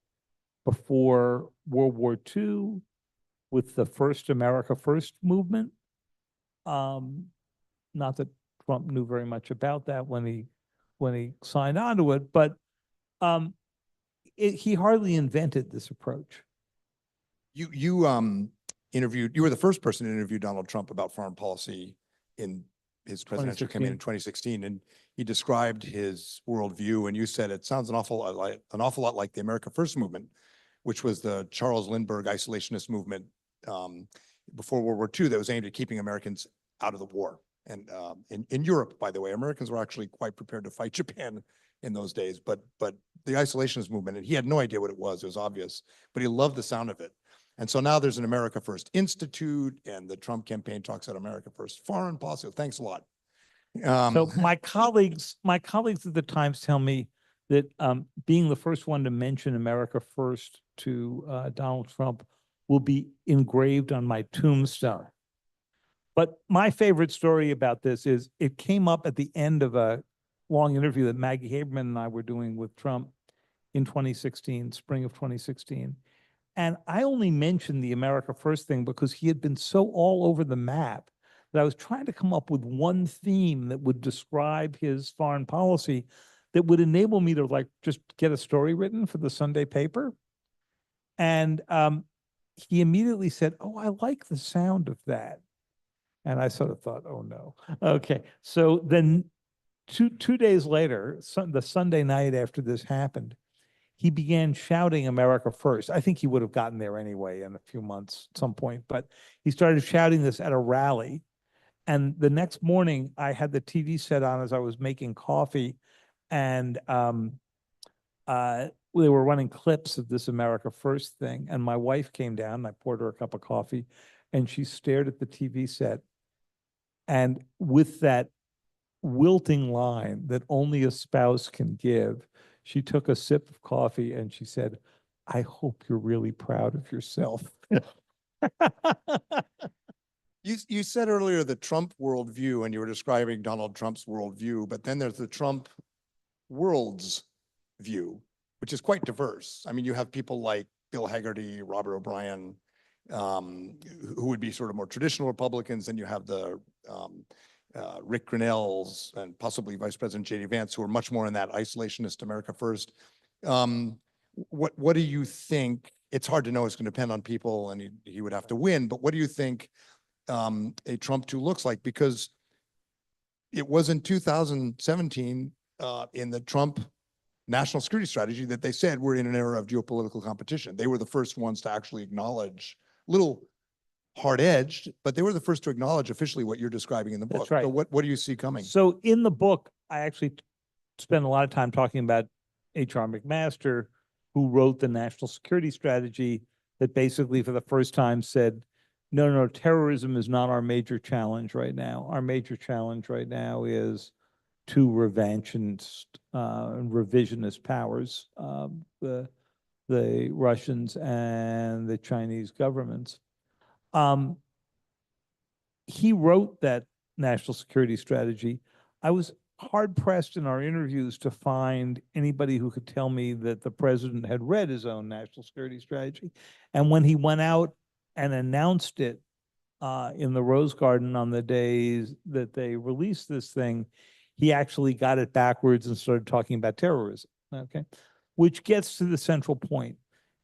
before World War II with the first America First movement. Not that Trump knew very much about that when he signed on to it, but he hardly invented this approach. You were the first person to interview Donald Trump about foreign policy in his presidential campaign in 2016, and he described his worldview, and you said it sounds an awful lot like the America First movement, which was the Charles Lindbergh isolationist movement before World War II that was aimed at keeping Americans out of the war. And in Europe, by the way, Americans were actually quite prepared to fight Japan in those days, but the isolationist movement, and he had no idea what it was obvious, but he loved the sound of it. And so now there's an America First Institute, and the Trump campaign talks about America First foreign policy. Thanks a lot. So my colleagues at the Times tell me that being the first one to mention America First to Donald Trump will be engraved on my tombstone. But my favorite story about this is it came up at the end of a long interview that Maggie Haberman and I were doing with Trump in 2016, spring of 2016. And I only mentioned the America First thing because he had been so all over the map that I was trying to come up with one theme that would describe his foreign policy that would enable me to just get a story written for the Sunday paper. And he immediately said, "Oh, I like the sound of that." And I sort of thought, "Oh no." Okay. So then two days later, the Sunday night after this happened, he began shouting America First. I think he would have gotten there anyway in a few months at some point, but he started shouting this at a rally. And the next morning I had the TV set on as I was making coffee, and they were running clips of this America First thing. And my wife came down and I poured her a cup of coffee, and she stared at the TV set. And with that wilting line that only a spouse can give, she took a sip of coffee and she said, "I hope you're really proud of yourself." You said earlier the Trump worldview, and you were describing Donald Trump's worldview, but then there's the Trump world's view, which is quite diverse. I mean, you have people like Bill Hagerty, Robert O'Brien, who would be sort of more traditional Republicans, and you have the Rick Grenells and possibly Vice President J.D. Vance, who are much more in that isolationist America First. What do you think? It's hard to know. It's going to depend on people, and he would have to win. But what do you think a Trump 2 looks like? Because it was in 2017 in the Trump national security strategy that they said we're in an era of geopolitical competition. They were the first ones to actually acknowledge, little hard-edged, but they were the first to acknowledge officially what you're describing in the book. That's right. So what do you see coming? So in the book, I actually spend a lot of time talking about H.R. McMaster, who wrote the national security strategy that basically for the first time said, no, terrorism is not our major challenge right now. Our major challenge right now is two revanchist, revisionist powers, the Russians and the Chinese governments. He wrote that national security strategy. I was hard pressed in our interviews to find anybody who could tell me that the president had read his own national security strategy. And when he went out and announced it in the Rose Garden on the days that they released this thing, he actually got it backwards and started talking about terrorism, okay? Which gets to the central point.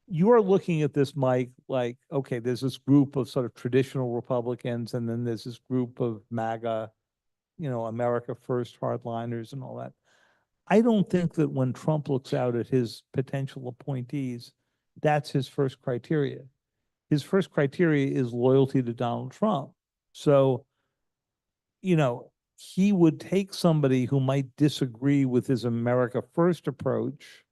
You are looking at this, Mike, like, okay, there's this group of sort of traditional Republicans, and then there's this group of MAGA America first hardliners and all that. I don't think that when Trump looks out at his potential appointees, that's his first criteria. His first criteria is loyalty to Donald Trump. So, he would take somebody who might disagree with his America first approach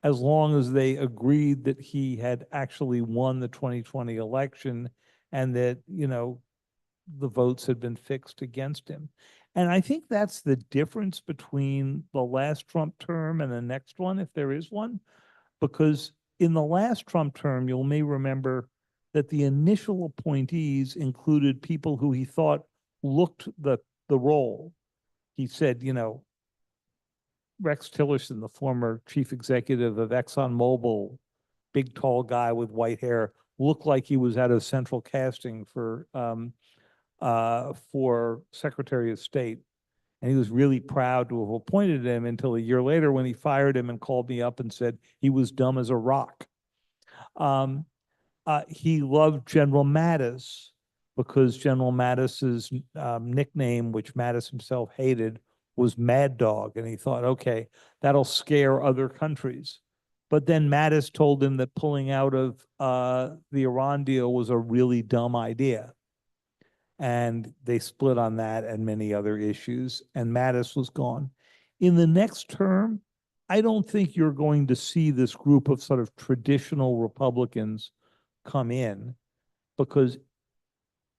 as long as they agreed that he had actually won the 2020 election and that, the votes had been fixed against him. And I think that's the difference between the last Trump term and the next one, if there is one, because in the last Trump term, you may remember that the initial appointees included people who he thought looked the role. He said, Rex Tillerson, the former chief executive of ExxonMobil, big tall guy with white hair, looked like he was out of central casting for Secretary of State. And he was really proud to have appointed him until a year later when he fired him and called me up and said he was dumb as a rock. He loved General Mattis because General Mattis's nickname, which Mattis himself hated, was Mad Dog. And he thought, okay, that'll scare other countries. But then Mattis told him that pulling out of the Iran deal was a really dumb idea. And they split on that and many other issues, and Mattis was gone. In the next term, I don't think you're going to see this group of sort of traditional Republicans come in, because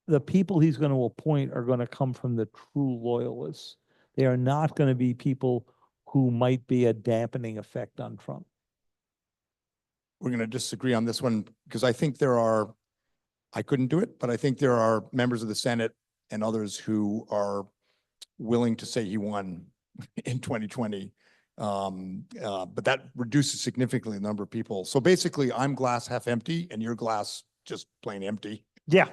the people he's going to appoint are going to come from the true loyalists. They are not going to be people who might be a dampening effect on Trump. We're going to disagree on this one because I think I couldn't do it, but I think there are members of the Senate and others who are willing to say he won in 2020. But that reduces significantly the number of people. So basically, I'm glass half empty and your glass just plain empty. Yeah.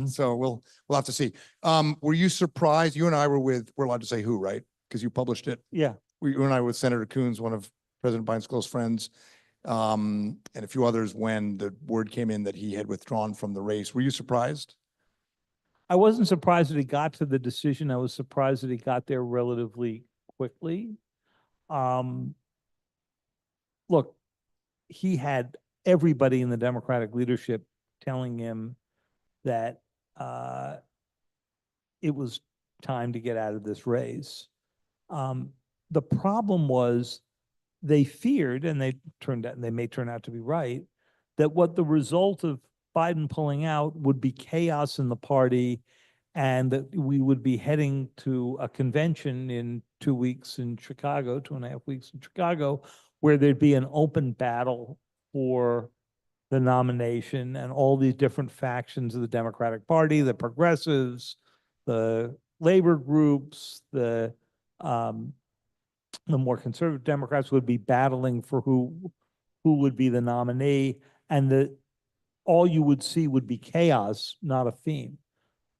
So we'll have to see. Were you surprised? You and I we're allowed to say who, right? Because you published it. Yeah. You and I were with Senator Coons, one of President Biden's close friends, and a few others when the word came in that he had withdrawn from the race. Were you surprised? I wasn't surprised that he got to the decision. I was surprised that he got there relatively quickly. Look, he had everybody in the Democratic leadership telling him that it was time to get out of this race. The problem was they feared, and they may turn out to be right, that what the result of Biden pulling out would be chaos in the party, and that we would be heading to a convention in 2 weeks in Chicago, 2.5 weeks in Chicago, where there'd be an open battle for the nomination, and all these different factions of the Democratic Party, the progressives, the labor groups, the more conservative Democrats would be battling for who would be the nominee, and all you would see would be chaos, not a theme.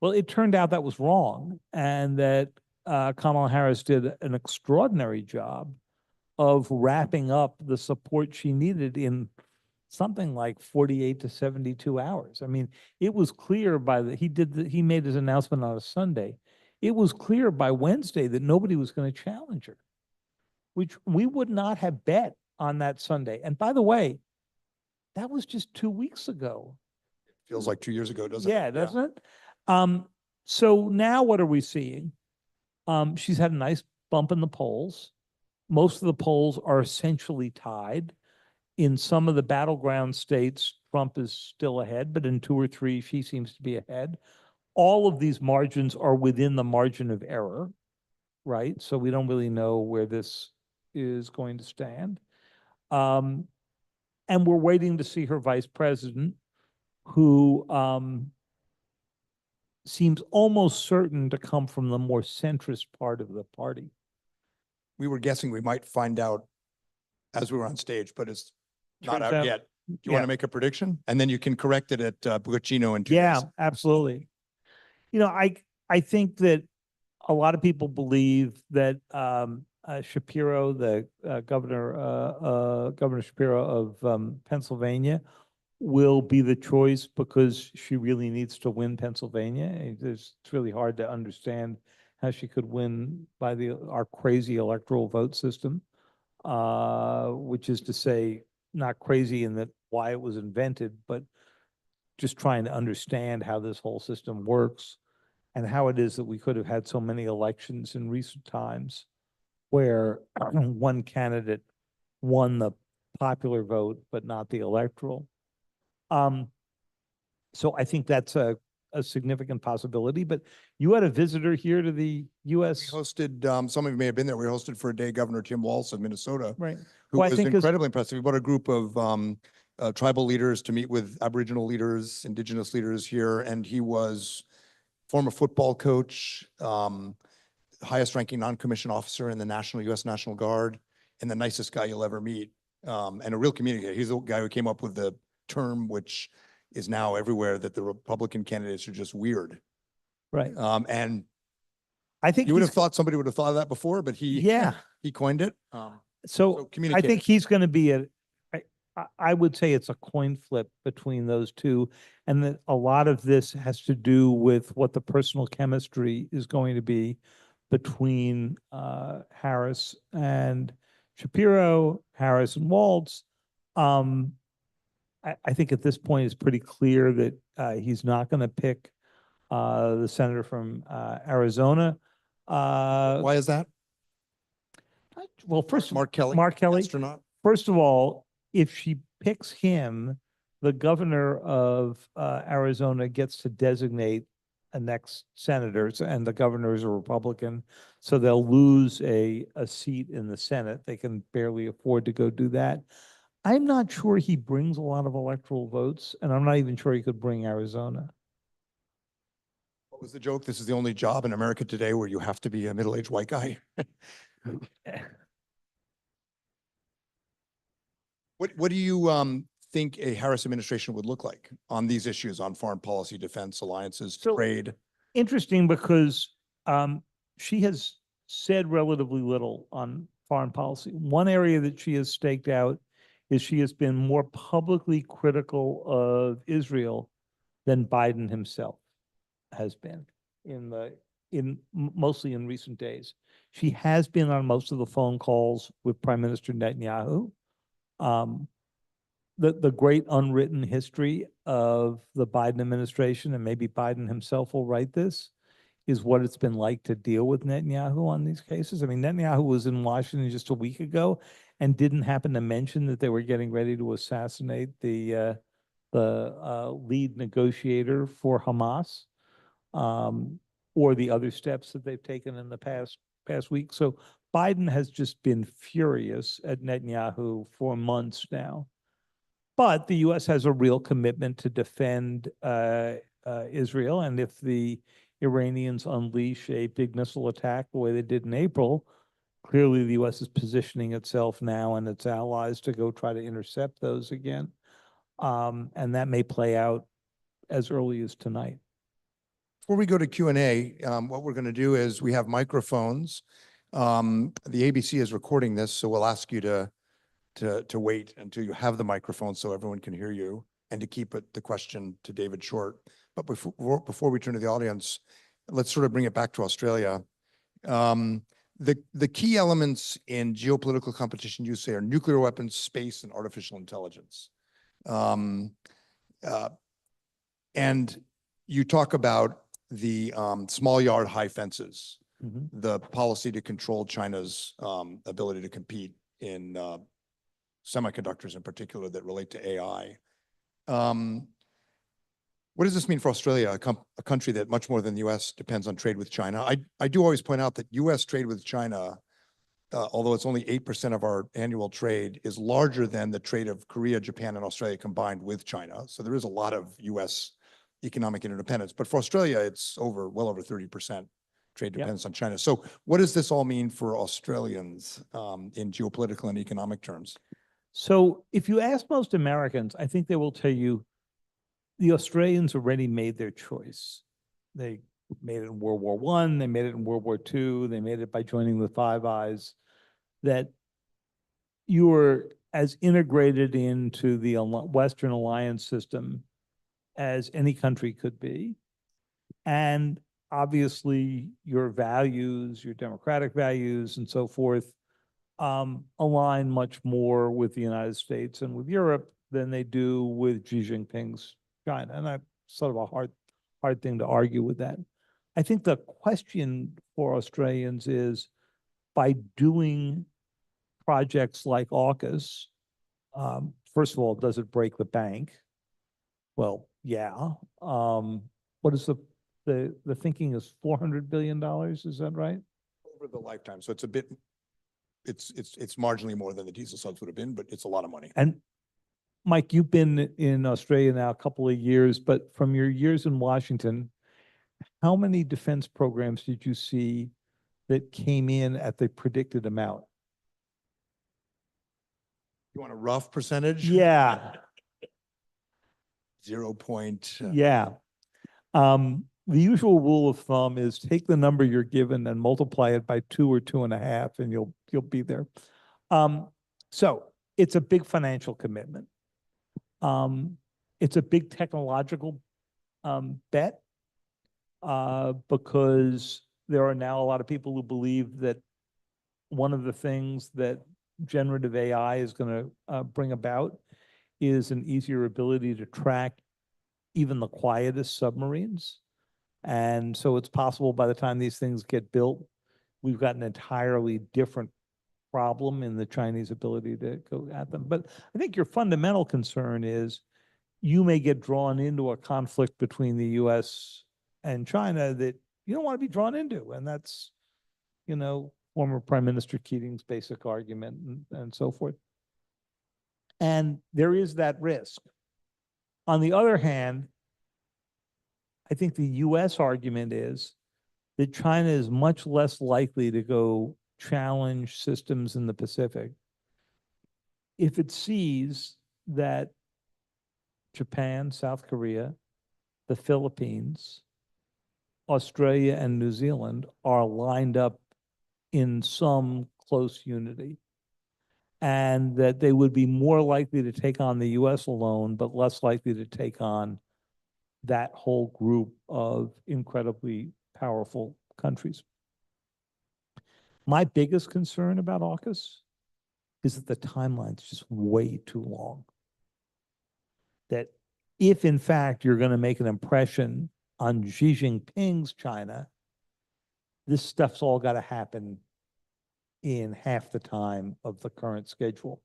Well, it turned out that was wrong, and that Kamala Harris did an extraordinary job of wrapping up the support she needed in something like 48 to 72 hours. I mean, it was clear he made his announcement on a Sunday. It was clear by Wednesday that nobody was going to challenge her, which we would not have bet on that Sunday. And by the way, that was just 2 weeks ago. Feels like 2 years ago, doesn't it? Yeah, doesn't it? So now what are we seeing? She's had a nice bump in the polls. Most of the polls are essentially tied. In some of the battleground states, Trump is still ahead, but in 2 or 3, she seems to be ahead. All of these margins are within the margin of error, right? So we don't really know where this is going to stand. And we're waiting to see her vice president, who seems almost certain to come from the more centrist part of the party. We were guessing we might find out as we were on stage, but it's not Turns out yet. Do you want to make a prediction? And then you can correct it at Buccino in 2 days. Yeah, absolutely. I think that a lot of people believe that Shapiro, the Governor Shapiro of Pennsylvania, will be the choice because she really needs to win Pennsylvania. It's really hard to understand how she could win by our crazy electoral vote system, which is to say, not crazy in that why it was invented, but just trying to understand how this whole system works and how it is that we could have had so many elections in recent times where one candidate won the popular vote, but not the electoral. So I think that's a significant possibility, but you had a visitor here to the We US, hosted, some of you may have been there, we hosted for a day Governor Tim Walz of Minnesota, right? who Well, I was think 'cause- incredibly impressive. We brought a group of tribal leaders to meet with Aboriginal leaders, indigenous leaders here, and he was former football coach, highest ranking non-commissioned officer in the US National Guard, and the nicest guy you'll ever meet, and a real communicator. He's the guy who came up with the term, which is now everywhere, that the Republican candidates are just weird. Right. And I think you would he's- have thought somebody would have thought of that before, but yeah. he coined it. So I communicate. think he's going to be I would say it's a coin flip between those two, and that a lot of this has to do with what the personal chemistry is going to be between Harris and Shapiro, Harris and Walz. I think at this point it's pretty clear that he's not going to pick the senator from Arizona. Why is that? Well, first, Mark Kelly. Mark Kelly. Astronaut. First of all, if she picks him, the governor of Arizona gets to designate a next senator, and the governor is a Republican, so they'll lose a seat in the Senate. They can barely afford to go do that. I'm not sure he brings a lot of electoral votes, and I'm not even sure he could bring Arizona. What was the joke? This is the only job in America today where you have to be a middle-aged white guy. What do you think a Harris administration would look like on these issues, on foreign policy, defense, alliances, So- trade? Interesting, because she has said relatively little on foreign policy. One area that she has staked out is she has been more publicly critical of Israel than Biden himself has been mostly in recent days. She has been on most of the phone calls with Prime Minister Netanyahu. The great unwritten history of the Biden administration, and maybe Biden himself will write this, is what it's been like to deal with Netanyahu on these cases. I mean, Netanyahu was in Washington just a week ago and didn't happen to mention that they were getting ready to assassinate the lead negotiator for Hamas, or the other steps that they've taken in the past week. So Biden has just been furious at Netanyahu for months now. But the U.S. has a real commitment to defend Israel, and if the Iranians unleash a big missile attack the way they did in April, clearly the U.S. is positioning itself now and its allies to go try to intercept those again. And that may play out as early as tonight. Before we go to Q&A, what we're going to do is we have microphones. The ABC is recording this, so we'll ask you to wait until you have the microphone so everyone can hear you, and to keep the question to David short. But before we turn to the audience, let's sort of bring it back to Australia. The key elements in geopolitical competition, you say, are nuclear weapons, space, and artificial intelligence. And you talk about the small yard, high fences, the policy to control China's ability to compete in semiconductors in particular that relate to AI. What does this mean for Australia, a country that much more than the US depends on trade with China? I do always point out that US trade with China, although it's only 8% of our annual trade, is larger than the trade of Korea, Japan, and Australia combined with China. So there is a lot of US economic interdependence. But for Australia, it's well over 30% trade depends on China. So what does this all mean for Australians in geopolitical and economic terms? So if you ask most Americans, I think they will tell you the Australians already made their choice. They made it in World War I, they made it in World War II, they made it by joining the Five Eyes, that you were as integrated into the Western alliance system as any country could be. And obviously your values, your democratic values and so forth, align much more with the United States and with Europe than they do with Xi Jinping's China. And that's sort of a hard thing to argue with that. I think the question for Australians is, by doing projects like AUKUS, first of all, does it break the bank? Well, yeah. What is the thinking is $400 billion, is that right? Over the lifetime. So it's a bit, it's marginally more than the diesel subs would have been, but it's a lot of money. And Mike, you've been in Australia now a couple of years, but from your years in Washington, how many defense programs did you see that came in at the predicted amount? You want a rough percentage? Yeah. 0 point. Yeah. The usual rule of thumb is take the number you're given and multiply it by 2 or 2.5, and you'll be there. So it's a big financial commitment. It's a big technological bet, because there are now a lot of people who believe that one of the things that generative AI is going to bring about is an easier ability to track even the quietest submarines. And so it's possible by the time these things get built, we've got an entirely different problem in the Chinese ability to go at them. But I think your fundamental concern is you may get drawn into a conflict between the US and China that you don't want to be drawn into. And that's, former Prime Minister Keating's basic argument and so forth. And there is that risk. On the other hand, I think the US argument is that China is much less likely to go challenge systems in the Pacific if it sees that Japan, South Korea, the Philippines, Australia, and New Zealand are lined up in some close unity, and that they would be more likely to take on the US alone, but less likely to take on that whole group of incredibly powerful countries. My biggest concern about AUKUS is that the timeline's just way too long. That if in fact you're going to make an impression on Xi Jinping's China, this stuff's all got to happen in half the time of the current schedule.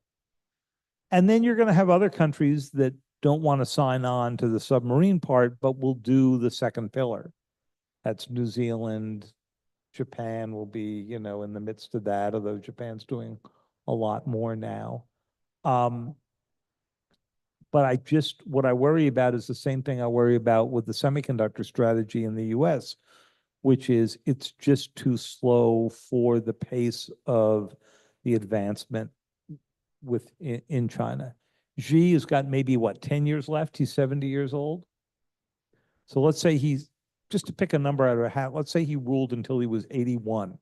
And then you're going to have other countries that don't want to sign on to the submarine part, but will do the second pillar. That's New Zealand. Japan will be, in the midst of that, although Japan's doing a lot more now. But what I worry about is the same thing I worry about with the semiconductor strategy in the US, which is it's just too slow for the pace of the advancement in China. Xi has got maybe 10 years left? He's 70 years old. So let's say just to pick a number out of a hat, let's say he ruled until he was 81.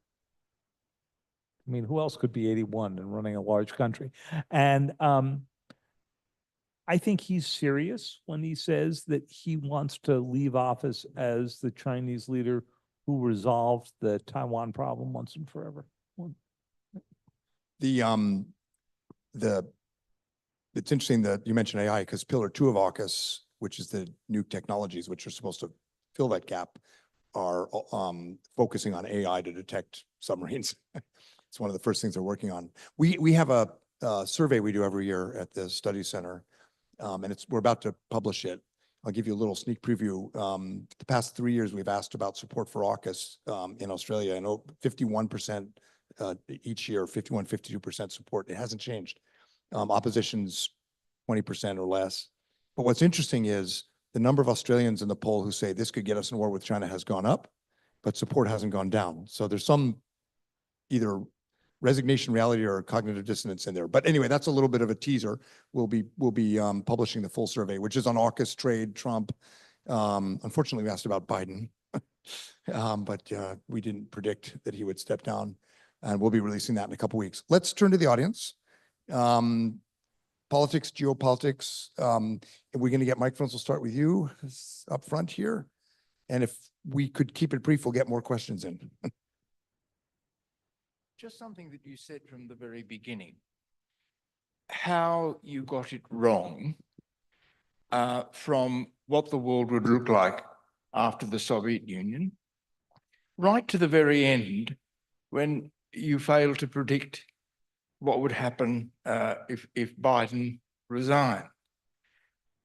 I mean, who else could be 81 and running a large country? And I think he's serious when he says that he wants to leave office as the Chinese leader who resolved the Taiwan problem once and forever. It's interesting that you mentioned AI, because Pillar 2 of AUKUS, which is the new technologies which are supposed to fill that gap, are focusing on AI to detect submarines. It's one of the first things they're working on. We have a survey we do every year at the Study Center, and we're about to publish it. I'll give you a little sneak preview. The past 3 years, we've asked about support for AUKUS in Australia. I know 51% each year, 51, 52% support. It hasn't changed. Opposition's 20% or less. But what's interesting is the number of Australians in the poll who say this could get us in war with China has gone up, but support hasn't gone down. So there's some either resignation, reality, or cognitive dissonance in there. But anyway, that's a little bit of a teaser. We'll be publishing the full survey, which is on AUKUS, trade, Trump. Unfortunately, we asked about Biden, but we didn't predict that he would step down. And we'll be releasing that in a couple of weeks. Let's turn to the audience. Politics, geopolitics. We're going to get microphones. We'll start with you up front here. And if we could keep it brief, we'll get more questions in. Just something that you said from the very beginning, how you got it wrong from what the world would look like after the Soviet Union, right to the very end when you failed to predict what would happen if Biden resigned.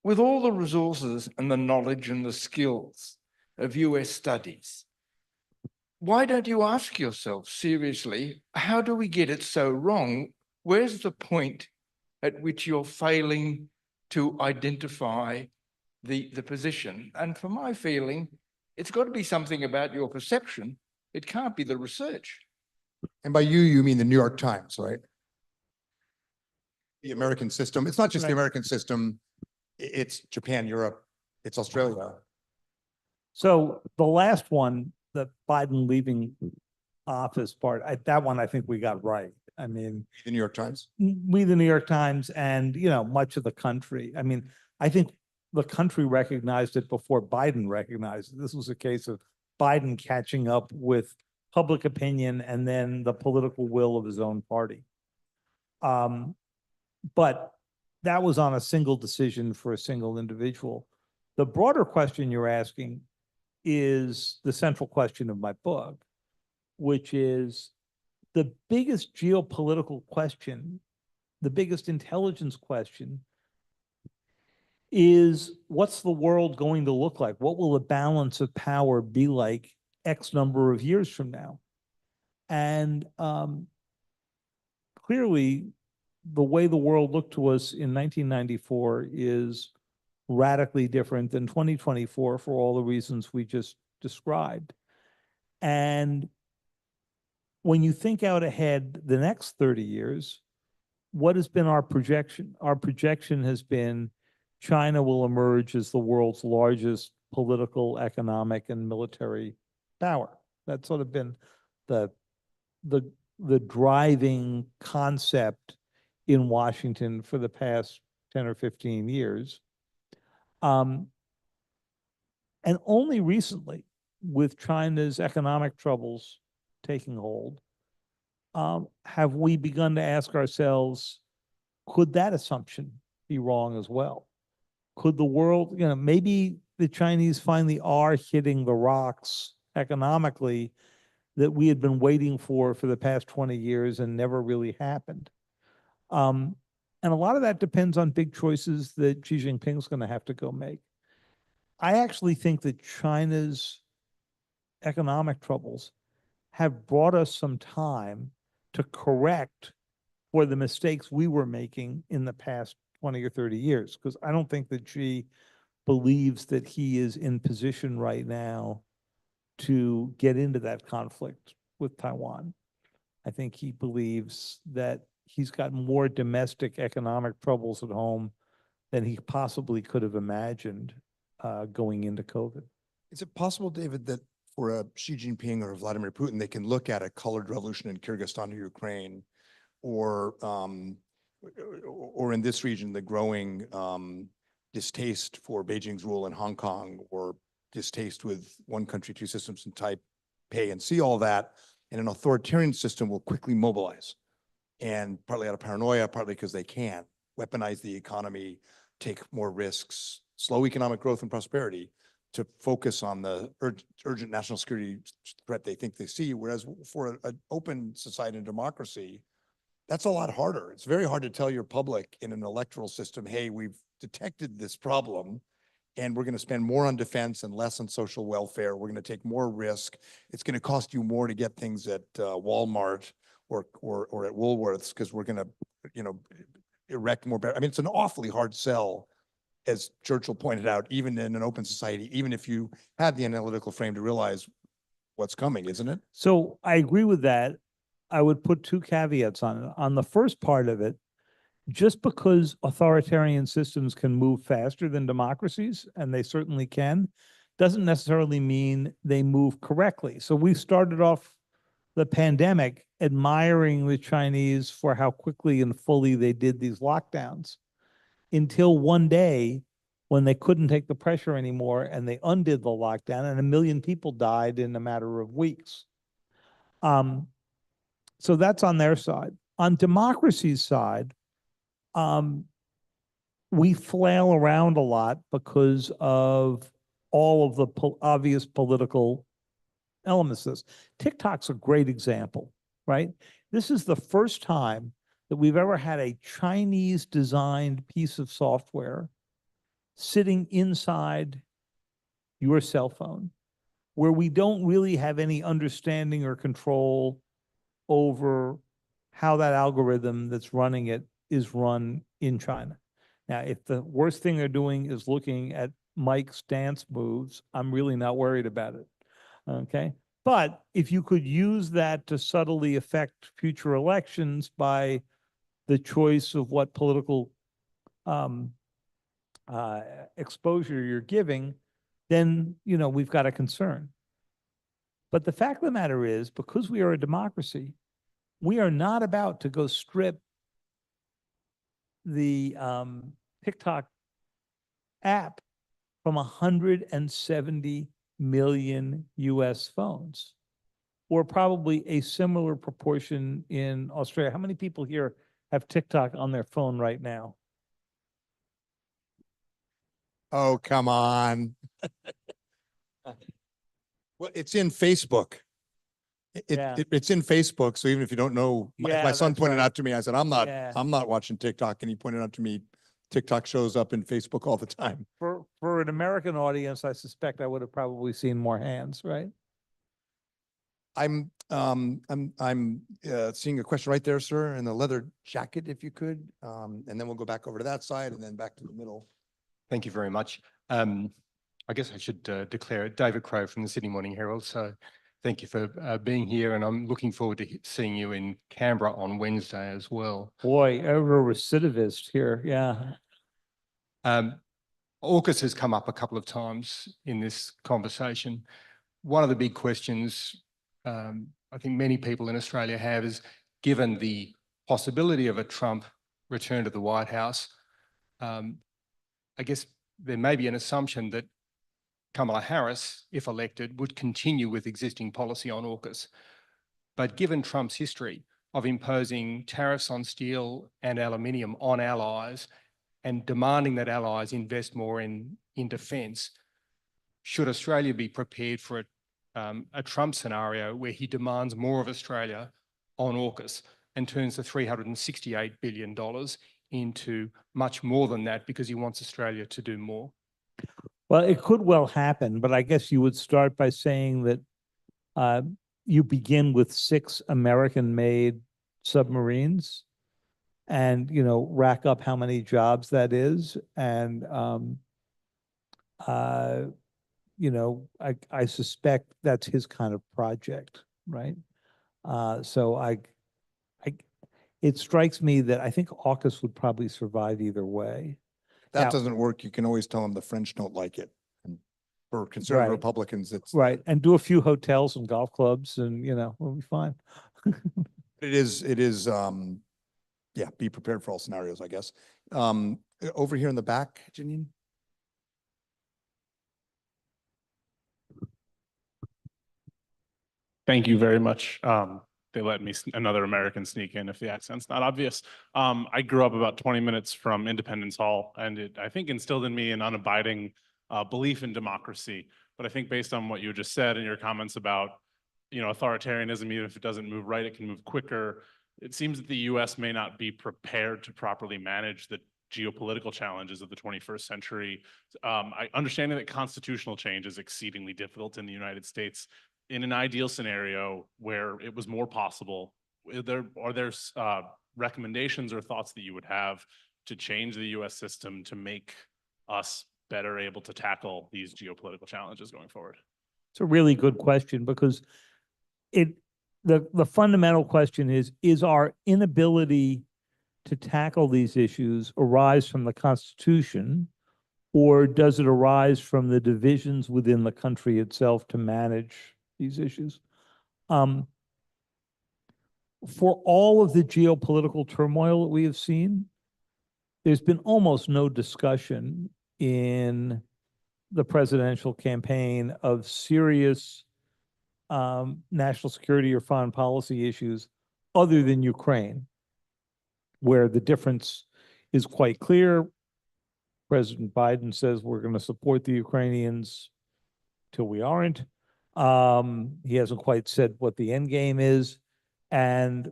With all the resources and the knowledge and the skills of US studies, why don't you ask yourself seriously, how do we get it so wrong? Where's the point at which you're failing to identify the position? And for my feeling, it's got to be something about your perception. It can't be the research. And by you mean the New York Times, right? The American system. It's not just the American system. It's Japan, Europe, it's Australia. So the last one, the Biden leaving office part, that one I think we got right. I mean, The New York Times. we, the New York Times, and much of the country. I mean, I think the country recognized it before Biden recognized it. This was a case of Biden catching up with public opinion and then the political will of his own party. But that was on a single decision for a single individual. The broader question you're asking is the central question of my book, which is the biggest geopolitical question, the biggest intelligence question is, what's the world going to look like? What will the balance of power be like X number of years from now? And clearly, the way the world looked to us in 1994 is radically different than 2024 for all the reasons we just described. And when you think out ahead the next 30 years, what has been our projection? Our projection has been China will emerge as the world's largest political, economic, and military power. That's sort of been the driving concept in Washington for the past 10 or 15 years. And only recently, with China's economic troubles taking hold, have we begun to ask ourselves, could that assumption be wrong as well? Could the world, maybe the Chinese finally are hitting the rocks economically that we had been waiting for the past 20 years and never really happened. And a lot of that depends on big choices that Xi Jinping's going to have to go make. I actually think that China's economic troubles have brought us some time to correct for the mistakes we were making in the past 20 or 30 years, because I don't think that Xi believes that he is in position right now to get into that conflict with Taiwan. I think he believes that he's got more domestic economic troubles at home than he possibly could have imagined going into COVID. Is it possible, David, that for a Xi Jinping or Vladimir Putin, they can look at a colored revolution in Kyrgyzstan or Ukraine, or in this region, the growing distaste for Beijing's rule in Hong Kong, or distaste with one country, two systems in Taipei, and see all that, and an authoritarian system will quickly mobilize, and partly out of paranoia, partly because they can weaponize the economy, take more risks, slow economic growth and prosperity to focus on the urgent national security threat they think they see. Whereas for an open society and democracy, that's a lot harder. It's very hard to tell your public in an electoral system, hey, we've detected this problem and we're going to spend more on defense and less on social welfare. We're going to take more risk. It's going to cost you more to get things at Walmart or at Woolworths, because we're going to, erect more. I mean, it's an awfully hard sell, as Churchill pointed out, even in an open society, even if you had the analytical frame to realize what's coming, isn't it? So I agree with that. I would put two caveats on it. On the first part of it, just because authoritarian systems can move faster than democracies, and they certainly can, doesn't necessarily mean they move correctly. So we started off the pandemic admiring the Chinese for how quickly and fully they did these lockdowns, until one day when they couldn't take the pressure anymore and they undid the lockdown and 1 million people died in a matter of weeks. So that's on their side. On democracy's side, we flail around a lot because of all of the obvious political elements of this. TikTok's a great example, right? This is the first time that we've ever had a Chinese designed piece of software sitting inside your cell phone, where we don't really have any understanding or control over how that algorithm that's running it is run in China. Now, if the worst thing they're doing is looking at Mike's dance moves, I'm really not worried about it. Okay. But if you could use that to subtly affect future elections by the choice of what political exposure you're giving, then, you know, we've got a concern. But the fact of the matter is, because we are a democracy, we are not about to go strip the TikTok app from 170 million US phones, or probably a similar proportion in Australia. How many people here have TikTok on their phone right now? Oh, come on. Well, it's in Facebook. Yeah. It's in Facebook. So even if you don't know, Yeah, my son that's pointed right. out to me, I said, I'm Yeah. not watching TikTok. And he pointed out to me, TikTok shows up in Facebook all the time. For an American audience, I suspect I would have probably seen more hands, right? I'm seeing a question right there, sir, in the leather jacket, if you could. And then we'll go back over to that side and then back to the middle. Thank you very much. I guess I should declare it, David Crow from the Sydney Morning Herald. So thank you for being here, and I'm looking forward to seeing you in Canberra on Wednesday as well. Boy, ever a recidivist here. Yeah. AUKUS has come up a couple of times in this conversation. One of the big questions I think many people in Australia have is, given the possibility of a Trump return to the White House, I guess there may be an assumption that Kamala Harris, if elected, would continue with existing policy on AUKUS. But given Trump's history of imposing tariffs on steel and aluminium on allies and demanding that allies invest more in defence, should Australia be prepared for a Trump scenario where he demands more of Australia on AUKUS and turns the $368 billion into much more than that because he wants Australia to do more? Well, it could well happen, but I guess you would start by saying that you begin with 6 American-made submarines and, you know, rack up how many jobs that is. And, you know, I suspect that's his kind of project, right? So it strikes me that I think AUKUS would probably survive either way. That Now- doesn't work. You can always tell them the French don't like it. And for conservative Right. Republicans, it's Right, and do a few hotels and golf clubs and, you know, we'll be fine. it is yeah, be prepared for all scenarios, I guess. Over here in the back, Janine. Thank you very much. They let me, another American, sneak in if the accent's not obvious. I grew up about 20 minutes from Independence Hall, and it, I think, instilled in me an unabiding belief in democracy. But I think based on what you just said and your comments about, you know, authoritarianism, even if it doesn't move right, it can move quicker. It seems that the US may not be prepared to properly manage the geopolitical challenges of the 21st century. I understanding that constitutional change is exceedingly difficult in the United States. In an ideal scenario where it was more possible, are there recommendations or thoughts that you would have to change the US system to make us better able to tackle these geopolitical challenges going forward? It's a really good question because the fundamental question is our inability to tackle these issues arise from the Constitution, or does it arise from the divisions within the country itself to manage these issues? For all of the geopolitical turmoil that we have seen, there's been almost no discussion in the presidential campaign of serious national security or foreign policy issues other than Ukraine, where the difference is quite clear. President Biden says we're going to support the Ukrainians till we aren't. He hasn't quite said what the end game is. And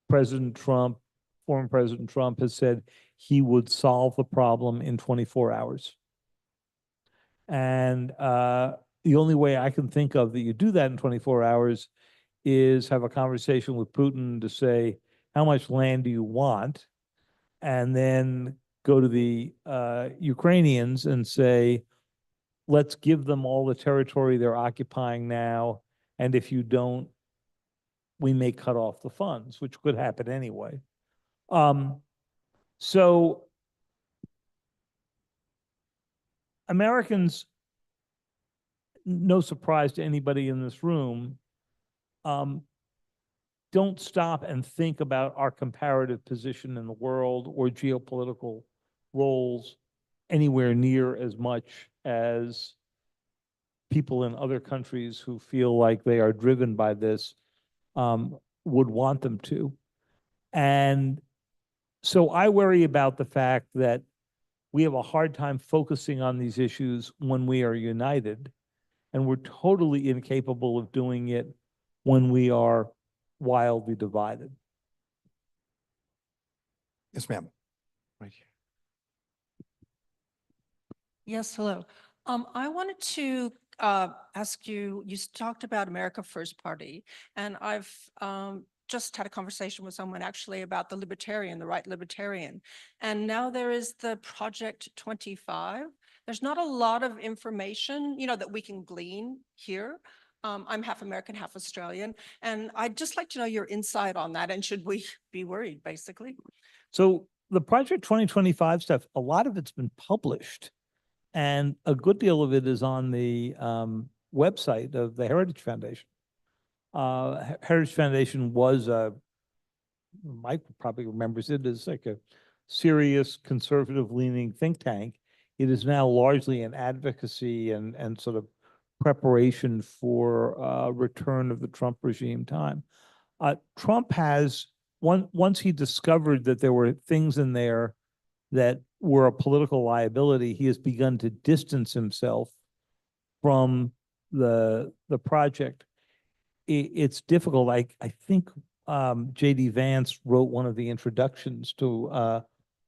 President Trump, former President Trump, has said he would solve the problem in 24 hours. And the only way I can think of that you do that in 24 hours is have a conversation with Putin to say, how much land do you want? And then go to the Ukrainians and say, let's give them all the territory they're occupying now. And if you don't, we may cut off the funds, which could happen anyway. So Americans, no surprise to anybody in this room, don't stop and think about our comparative position in the world or geopolitical roles anywhere near as much as people in other countries who feel like they are driven by this would want them to. And so I worry about the fact that we have a hard time focusing on these issues when we are united, and we're totally incapable of doing it when we are wildly divided. Yes, ma'am. Right here. Yes, hello. I wanted to ask you, you talked about America First Party, and I've just had a conversation with someone actually about the libertarian, the right libertarian. And now there is the Project 25. There's not a lot of information, that we can glean here. I'm half American, half Australian, and I'd just like to know your insight on that. And should we be worried, basically? So the Project 2025 stuff, a lot of it's been published, and a good deal of it is on the website of the Heritage Foundation. Heritage Foundation was Mike probably remembers it as like a serious conservative leaning think tank. It is now largely an advocacy and sort of preparation for return of the Trump regime time. Trump has, once he discovered that there were things in there that were a political liability, he has begun to distance himself from the project. It's difficult. I think J.D. Vance wrote one of the introductions to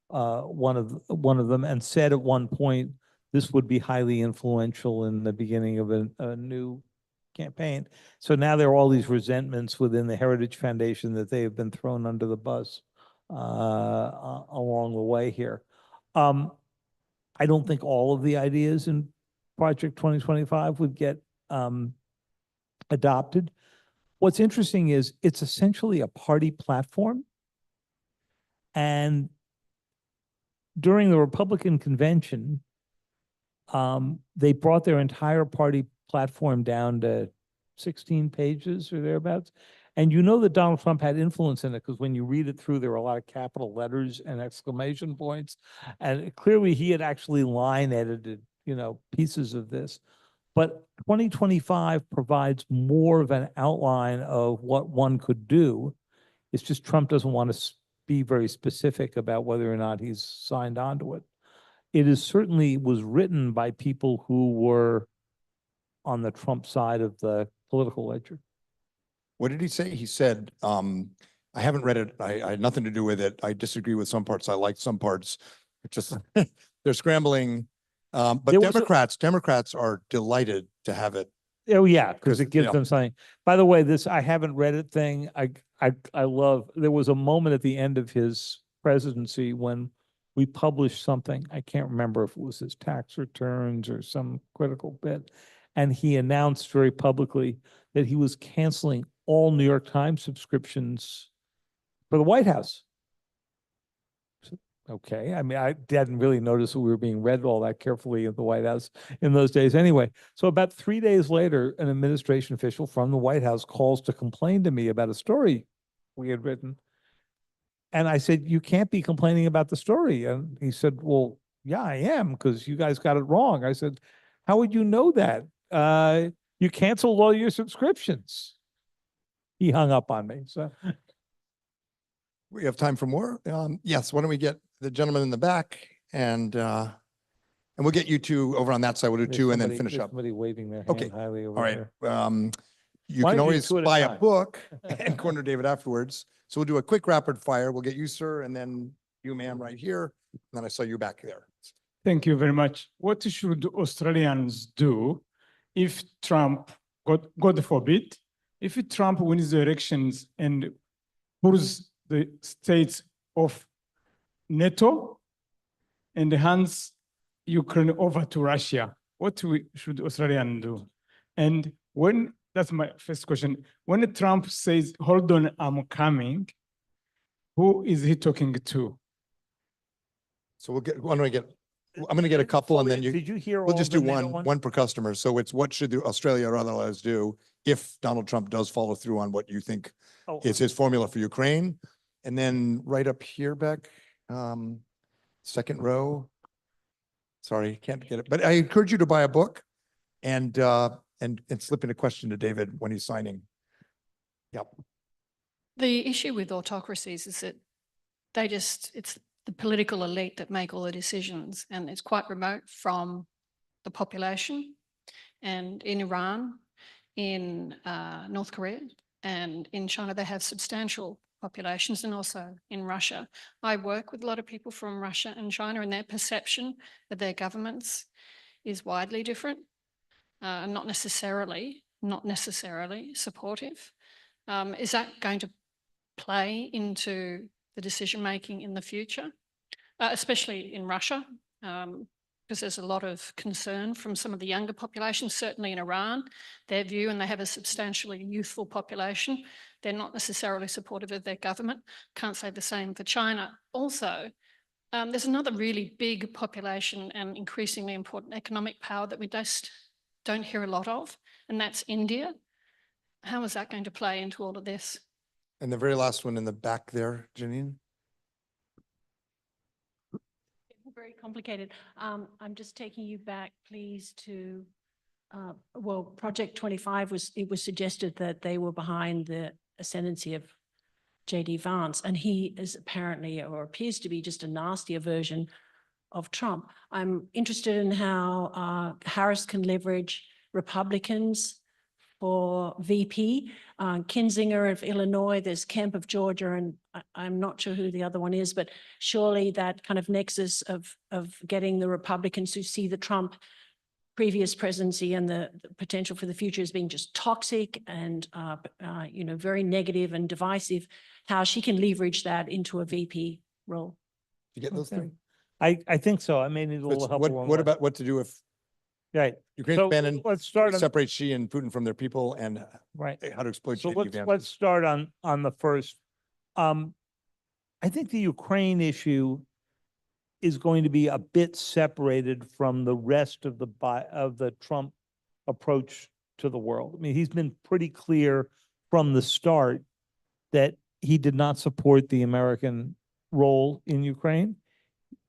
one of them and said at one point this would be highly influential in the beginning of a new campaign. So now there are all these resentments within the Heritage Foundation that they have been thrown under the bus along the way here. I don't think all of the ideas in Project 2025 would get adopted. What's interesting is it's essentially a party platform. And during the Republican convention, they brought their entire party platform down to 16 pages or thereabouts. And you know that Donald Trump had influence in it because when you read it through, there were a lot of capital letters and exclamation points. And clearly he had actually line edited, pieces of this. But 2025 provides more of an outline of what one could do. It's just Trump doesn't want to be very specific about whether or not he's signed on to it. It is certainly was written by people who were on the Trump side of the political ledger. What did he say? He said, I haven't read it. I had nothing to do with it. I disagree with some parts. I like some parts. It's just, they're scrambling. But Democrats are delighted to have it. Oh yeah, because it gives Yeah. them something. By the way, this I haven't read it thing. I love. There was a moment at the end of his presidency when we published something. I can't remember if it was his tax returns or some critical bit, and he announced very publicly that he was canceling all New York Times subscriptions for the White House. Okay, I mean, I didn't really notice that we were being read all that carefully at the White House in those days anyway. So about 3 days later, an administration official from the White House calls to complain to me about a story we had written. And I said, you can't be complaining about the story. And he said, well, yeah, I am, because you guys got it wrong. I said, how would you know that? You canceled all your subscriptions. He hung up on me, so. We have time for more. Yes, why don't we get the gentleman in the back and we'll get you two over on that side. We'll do There's two and then somebody- finish there's up. Somebody waving their Okay. hand highly over All right. there. You Why can don't you do always two at a buy a time? book and corner David afterwards. So we'll do a quick rapid fire. We'll get you, sir, and then you, ma'am, right here. And then I saw you back there. Thank you very much. What should Australians do if Trump, God forbid, if Trump wins the elections and pulls the states of NATO and hands Ukraine over to Russia? What should Australians do? And when, that's my first question, when Trump says, hold on, I'm coming, who is he talking to? So we'll get, why don't we get, I'm going to get a couple and then you. Did you hear We'll all just the do NATO one per customer. So it's what should Australia or otherwise do if Donald Trump does follow through on what you think Oh, is his formula for Ukraine? And then right up here, Beck, second row. Sorry, can't get it, but I encourage you to buy a book and slip in a question to David when he's signing. Yep. The issue with autocracies is that it's the political elite that make all the decisions, and it's quite remote from the population. And in Iran, in North Korea, and in China, they have substantial populations, and also in Russia. I work with a lot of people from Russia and China, and their perception of their governments is widely different, and not necessarily supportive. Is that going to play into the decision-making in the future, especially in Russia? Because there's a lot of concern from some of the younger populations, certainly in Iran, their view, and they have a substantially youthful population. They're not necessarily supportive of their government. Can't say the same for China. Also, there's another really big population and increasingly important economic power that we just don't hear a lot of, and that's India. How is that going to play into all of this? And the very last one in the back there, Janine. Very complicated. I'm just taking you back, please, to, well, Project 25 it was suggested that they were behind the ascendancy of J.D. Vance, and he is apparently, or appears to be, just a nastier version of Trump. I'm interested in how Harris can leverage Republicans for VP, Kinzinger of Illinois, there's Kemp of Georgia, and I'm not sure who the other one is, but surely that kind of nexus of getting the Republicans who see the Trump previous presidency and the potential for the future as being just toxic and very negative and divisive, how she can leverage that into a VP role. You get those Okay. three? I think so. I may need a little help. along What the way. about what to do if Right, Ukraine's so banning let's start on, separate Xi and Putin from their people and right. how to exploit So JD Vance? let's start on the first. I think the Ukraine issue is going to be a bit separated from the rest of the Trump approach to the world. I mean, he's been pretty clear from the start that he did not support the American role in Ukraine.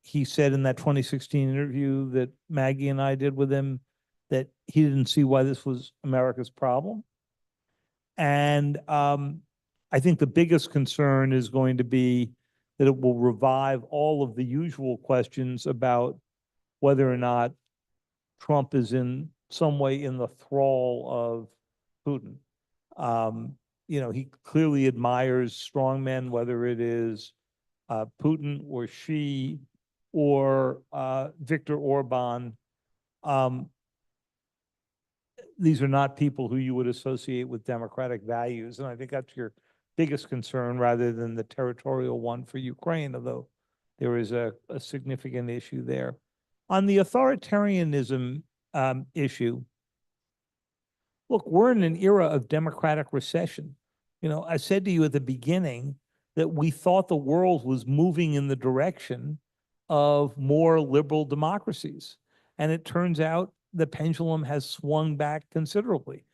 He said in that 2016 interview that Maggie and I did with him that he didn't see why this was America's problem. And I think the biggest concern is going to be that it will revive all of the usual questions about whether or not Trump is in some way in the thrall of Putin. He clearly admires strongmen, whether it is Putin or Xi or Viktor Orban. These are not people who you would associate with democratic values. And I think that's your biggest concern rather than the territorial one for Ukraine, although there is a significant issue there. On the authoritarianism issue, look, we're in an era of democratic recession. I said to you at the beginning that we thought the world was moving in the direction of more liberal democracies. And it turns out the pendulum has swung back considerably.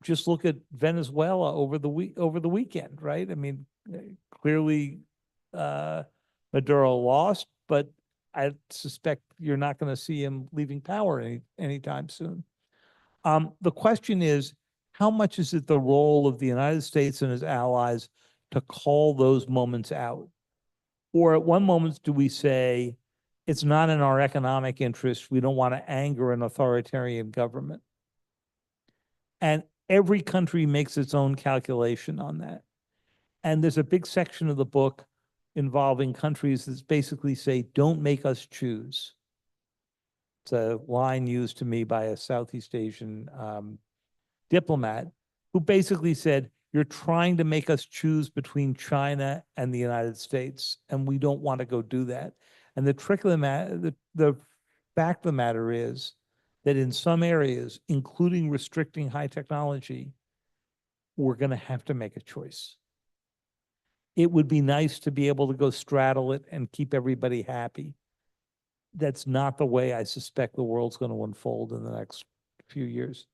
Just look at Venezuela over the weekend, right? I mean, clearly Maduro lost, but I suspect you're not going to see him leaving power anytime soon. The question is, how much is it the role of the United States and its allies to call those moments out? Or at one moment, do we say, it's not in our economic interest, we don't want to anger an authoritarian government? And every country makes its own calculation on that. And there's a big section of the book involving countries that basically say, don't make us choose. It's a line used to me by a Southeast Asian diplomat who basically said, you're trying to make us choose between China and the United States, and we don't want to go do that. And the trick of the matter, the fact of the matter is that in some areas, including restricting high technology, we're going to have to make a choice. It would be nice to be able to go straddle it and keep everybody happy. That's not the way I suspect the world's going to unfold in the next few years.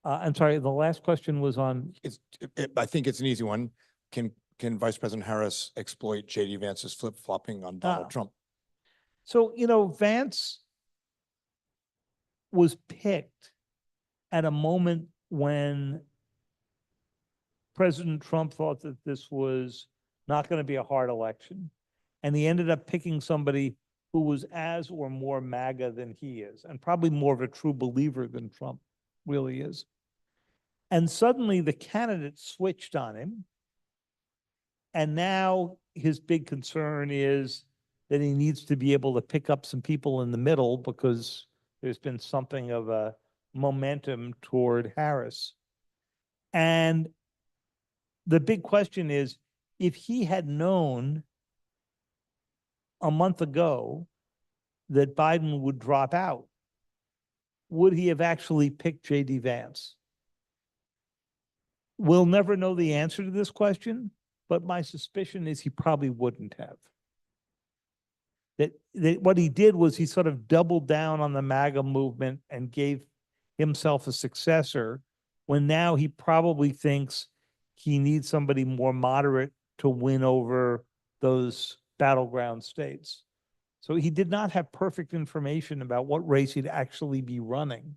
I'm sorry, the last question was on. I think it's an easy one. Can Vice President Harris exploit J.D. Vance's flip-flopping on Donald Trump? So, Vance was picked at a moment when President Trump thought that this was not going to be a hard election. And he ended up picking somebody who was as or more MAGA than he is, and probably more of a true believer than Trump really is. And suddenly the candidate switched on him. And now his big concern is that he needs to be able to pick up some people in the middle because there's been something of a momentum toward Harris. And the big question is, if he had known a month ago that Biden would drop out, would he have actually picked J.D. Vance? We'll never know the answer to this question, but my suspicion is he probably wouldn't have. That what he did was he sort of doubled down on the MAGA movement and gave himself a successor, when now he probably thinks he needs somebody more moderate to win over those battleground states. So he did not have perfect information about what race he'd actually be running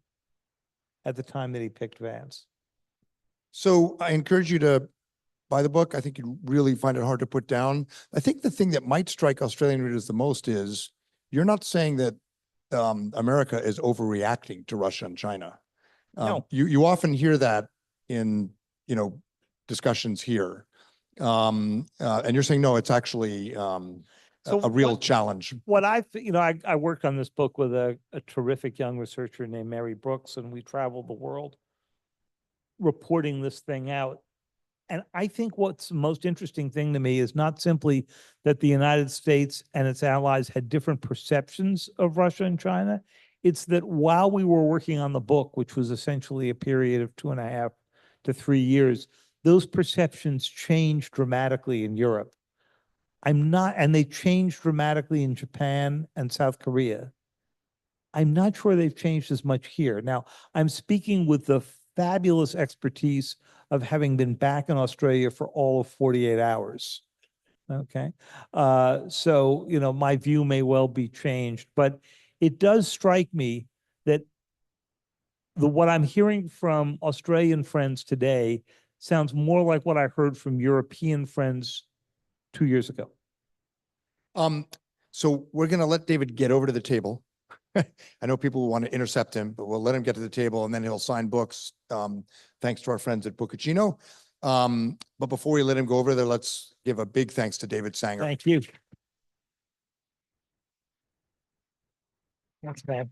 at the time that he picked Vance. So I encourage you to buy the book. I think you really find it hard to put down. I think the thing that might strike Australian readers the most is you're not saying that America is overreacting to Russia and China. No. You often hear that in discussions here, and you're saying no, it's actually a real challenge. What I worked on this book with a terrific young researcher named Mary Brooks, and we traveled the world reporting this thing out. And I think what's the most interesting thing to me is not simply that the United States and its allies had different perceptions of Russia and China. It's that while we were working on the book, which was essentially a period of 2.5 to 3 years, those perceptions changed dramatically in Europe. And they changed dramatically in Japan and South Korea. I'm not sure they've changed as much here. Now, I'm speaking with the fabulous expertise of having been back in Australia for all of 48 hours. Okay. So, my view may well be changed, but it does strike me that what I'm hearing from Australian friends today sounds more like what I heard from European friends 2 years ago. So we're going to let David get over to the table. I know people want to intercept him, but we'll let him get to the table and then he'll sign books. Thanks to our friends at Bookachino. But before we let him go over there, let's give a big thanks to David Sanger. Thank you. That's bad.